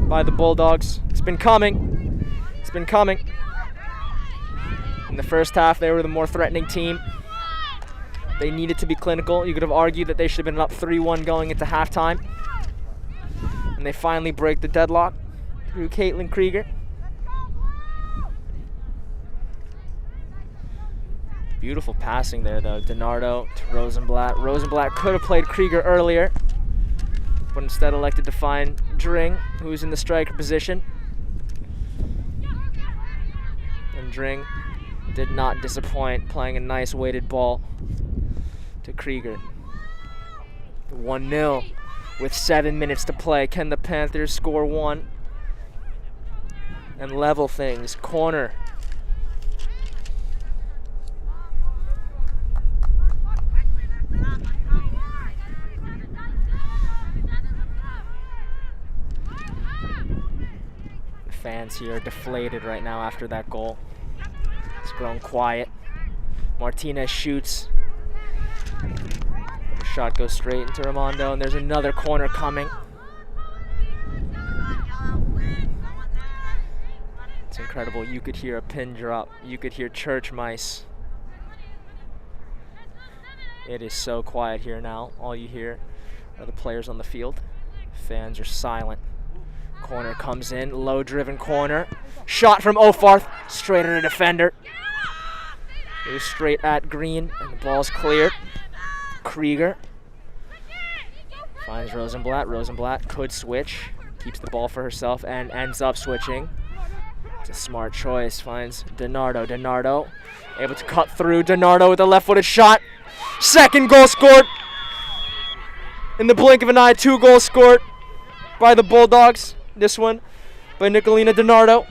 by the Bulldogs. It's been coming. It's been coming. In the first half, they were the more threatening team. They needed to be clinical. You could have argued that they should have been up 3-1 going into halftime. And they finally break the deadlock through Caitlin Krieger. Beautiful passing there, though. DiNardo to Rosenblatt. Rosenblatt could have played Krieger earlier, but instead elected to find Dring, who's in the striker position. And Dring did not disappoint, playing a nice weighted ball to Krieger. 1-0 with 7 minutes to play. Can the Panthers score 1 and level things? Corner. Fans here deflated right now after that goal. It's grown quiet. Martinez shoots. The shot goes straight into Raimondo, and there's another corner coming. It's incredible. You could hear a pin drop. You could hear church mice. It is so quiet here now. All you hear are the players on the field. Fans are silent. Corner comes in, low driven corner. Shot from Ofarth, straight at a defender. It was straight at Green, and the ball's cleared. Krieger finds Rosenblatt. Rosenblatt could switch, keeps the ball for herself, and ends up switching. It's a smart choice, finds DiNardo. DiNardo able to cut through. DiNardo with a left-footed shot. Second goal scored. In the blink of an eye, 2 goals scored by the Bulldogs. This one by Nicolina DiNardo.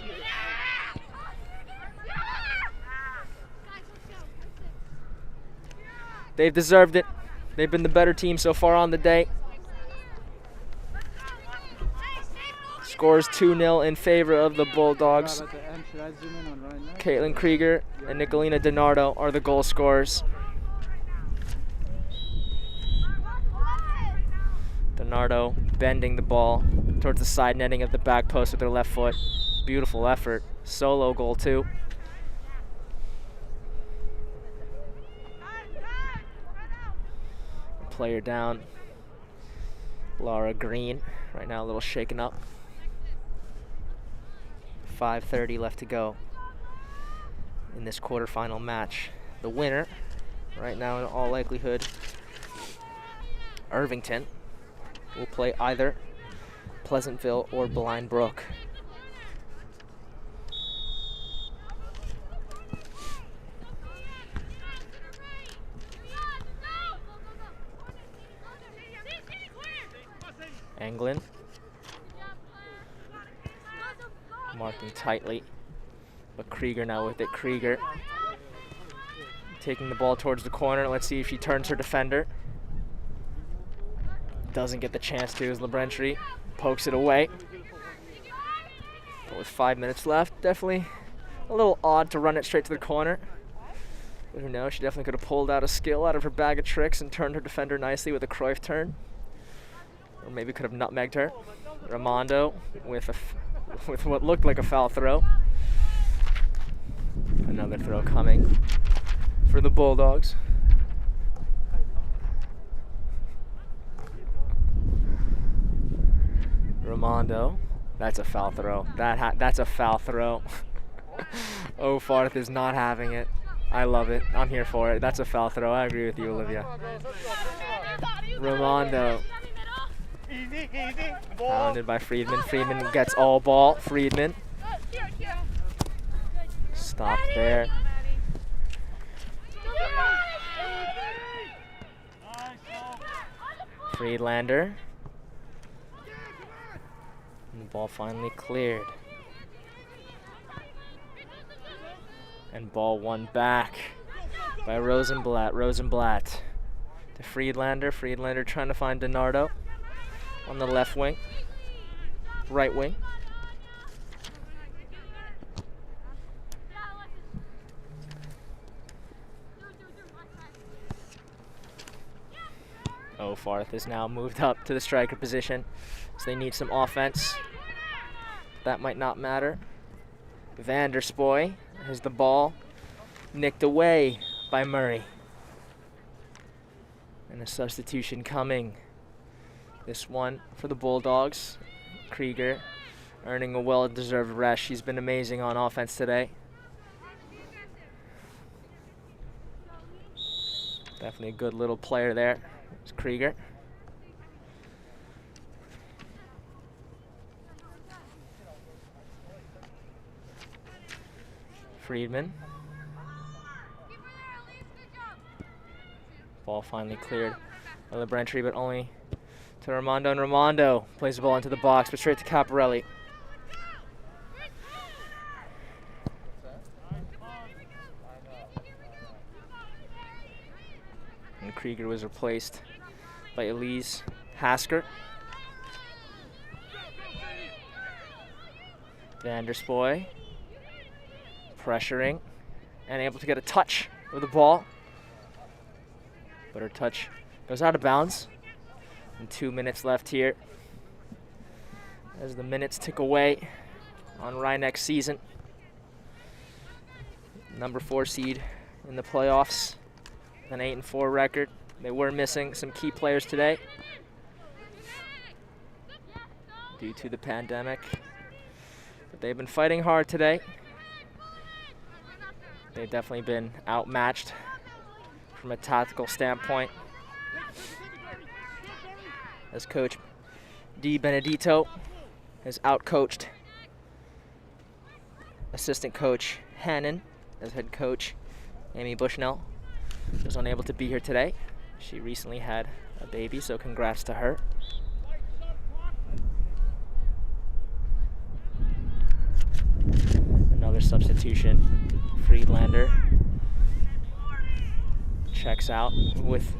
They've deserved it. They've been the better team so far on the day. Scores 2-0 in favor of the Bulldogs. Caitlin Krieger and Nicolina DiNardo are the goal scorers. DiNardo bending the ball towards the side netting of the back post with her left foot. Beautiful effort. Solo goal too. Player down. Laura Green. Right now a little shaken up. 5:30 left to go in this quarterfinal match. The winner, right now in all likelihood, Irvington, will play either Pleasantville or Blind Brook. Anglin marking tightly, but Krieger now with it. Krieger taking the ball towards the corner. Let's see if she turns her defender. Doesn't get the chance to as LeBrentry pokes it away. But with 5 minutes left, definitely a little odd to run it straight to the corner. But who knows, she definitely could have pulled out a skill out of her bag of tricks and turned her defender nicely with a Cruyff turn. Or maybe could have nutmegged her. Raimondo with what looked like a foul throw. Another throw coming for the Bulldogs. Raimondo, that's a foul throw. That's a foul throw. Ofarth is not having it. I love it. I'm here for it. That's a foul throw. I agree with you, Olivia. Raimondo. Pounded by Friedman. Friedman gets all ball. Friedman. Stopped there. Friedlander. And the ball finally cleared. And ball won back by Rosenblatt. Rosenblatt to Friedlander. Friedlander trying to find DiNardo on the left wing. Right wing. Ofarth is now moved up to the striker position, so they need some offense. That might not matter. Vanderspoy has the ball nicked away by Murray. And a substitution coming. This one for the Bulldogs. Krieger earning a well-deserved rest. She's been amazing on offense today. Definitely a good little player there. It's Krieger. Friedman. Ball finally cleared by LeBrentry, but only to Raimondo, and Raimondo plays the ball into the box, but straight to Caparelli. And Krieger was replaced by Elise Hasker. Vanderspoy pressuring and able to get a touch with the ball. But her touch goes out of bounds. And 2 minutes left here as the minutes tick away on Rhineck's season. Number 4 seed in the playoffs, an 8-4 record. They were missing some key players today due to the pandemic, but they've been fighting hard today. They've definitely been outmatched from a tactical standpoint, as Coach Di Benedito has outcoached assistant coach Hannon, as head coach Amy Bushnell was unable to be here today. She recently had a baby, so congrats to her. Another substitution. Friedlander checks out with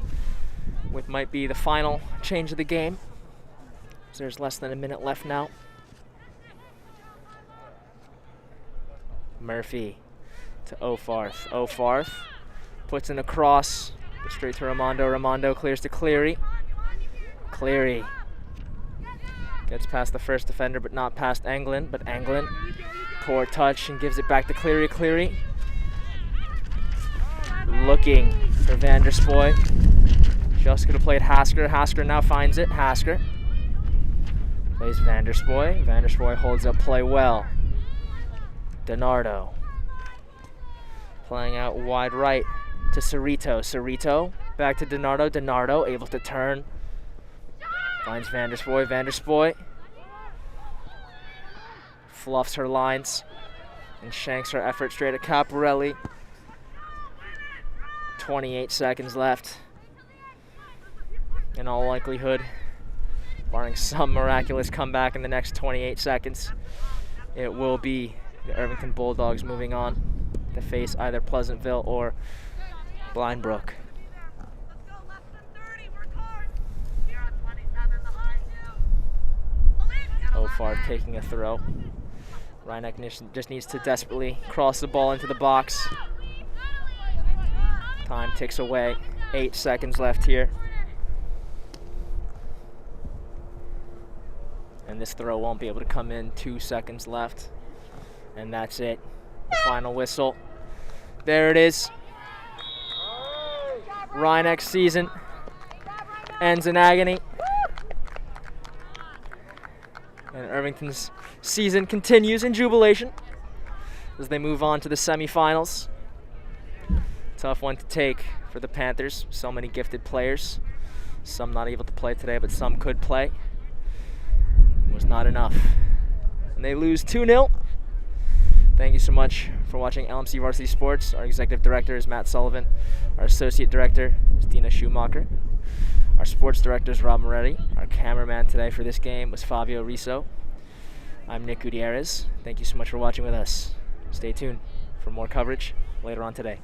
might be the final change of the game. So there's less than a minute left now. Murphy to Ofarth. Ofarth puts in a cross, straight to Ramondo. Ramondo clears to Cleary. Cleary gets past the first defender, but not past Anglin. But Anglin, poor touch, and gives it back to Cleary. Cleary looking for Vanderspoy. Just gonna play it Hasker. Hasker now finds it. Hasker plays Vanderspoy. Vanderspoy holds up play well. DiNardo playing out wide right to Cerrito. Cerrito back to DiNardo. DiNardo able to turn. Finds Vanderspoy. Vanderspoy fluffs her lines and shanks her effort straight at Caparelli. 28 seconds left. In all likelihood, barring some miraculous comeback in the next 28 seconds, it will be the Irvington Bulldogs moving on to face either Pleasantville or Blindbrook. Ofarth taking a throw. Rhineck just needs to desperately cross the ball into the box. Time ticks away. 8 seconds left here. And this throw won't be able to come in. 2 seconds left. And that's it. The final whistle. There it is. Rhineck's season ends in agony. And Irvington's season continues in jubilation as they move on to the semifinals. Tough one to take for the Panthers. So many gifted players. Some not able to play today, but some could play. It was not enough. And they lose 2-0. Thank you so much for watching LMC Varsity Sports. Our executive director is Matt Sullivan. Our associate director is Dina Schumacher. Our sports director is Rob Moretti. Our cameraman today for this game was Fabio Riso. I'm Nick Gutierrez. Thank you so much for watching with us. Stay tuned for more coverage later on today.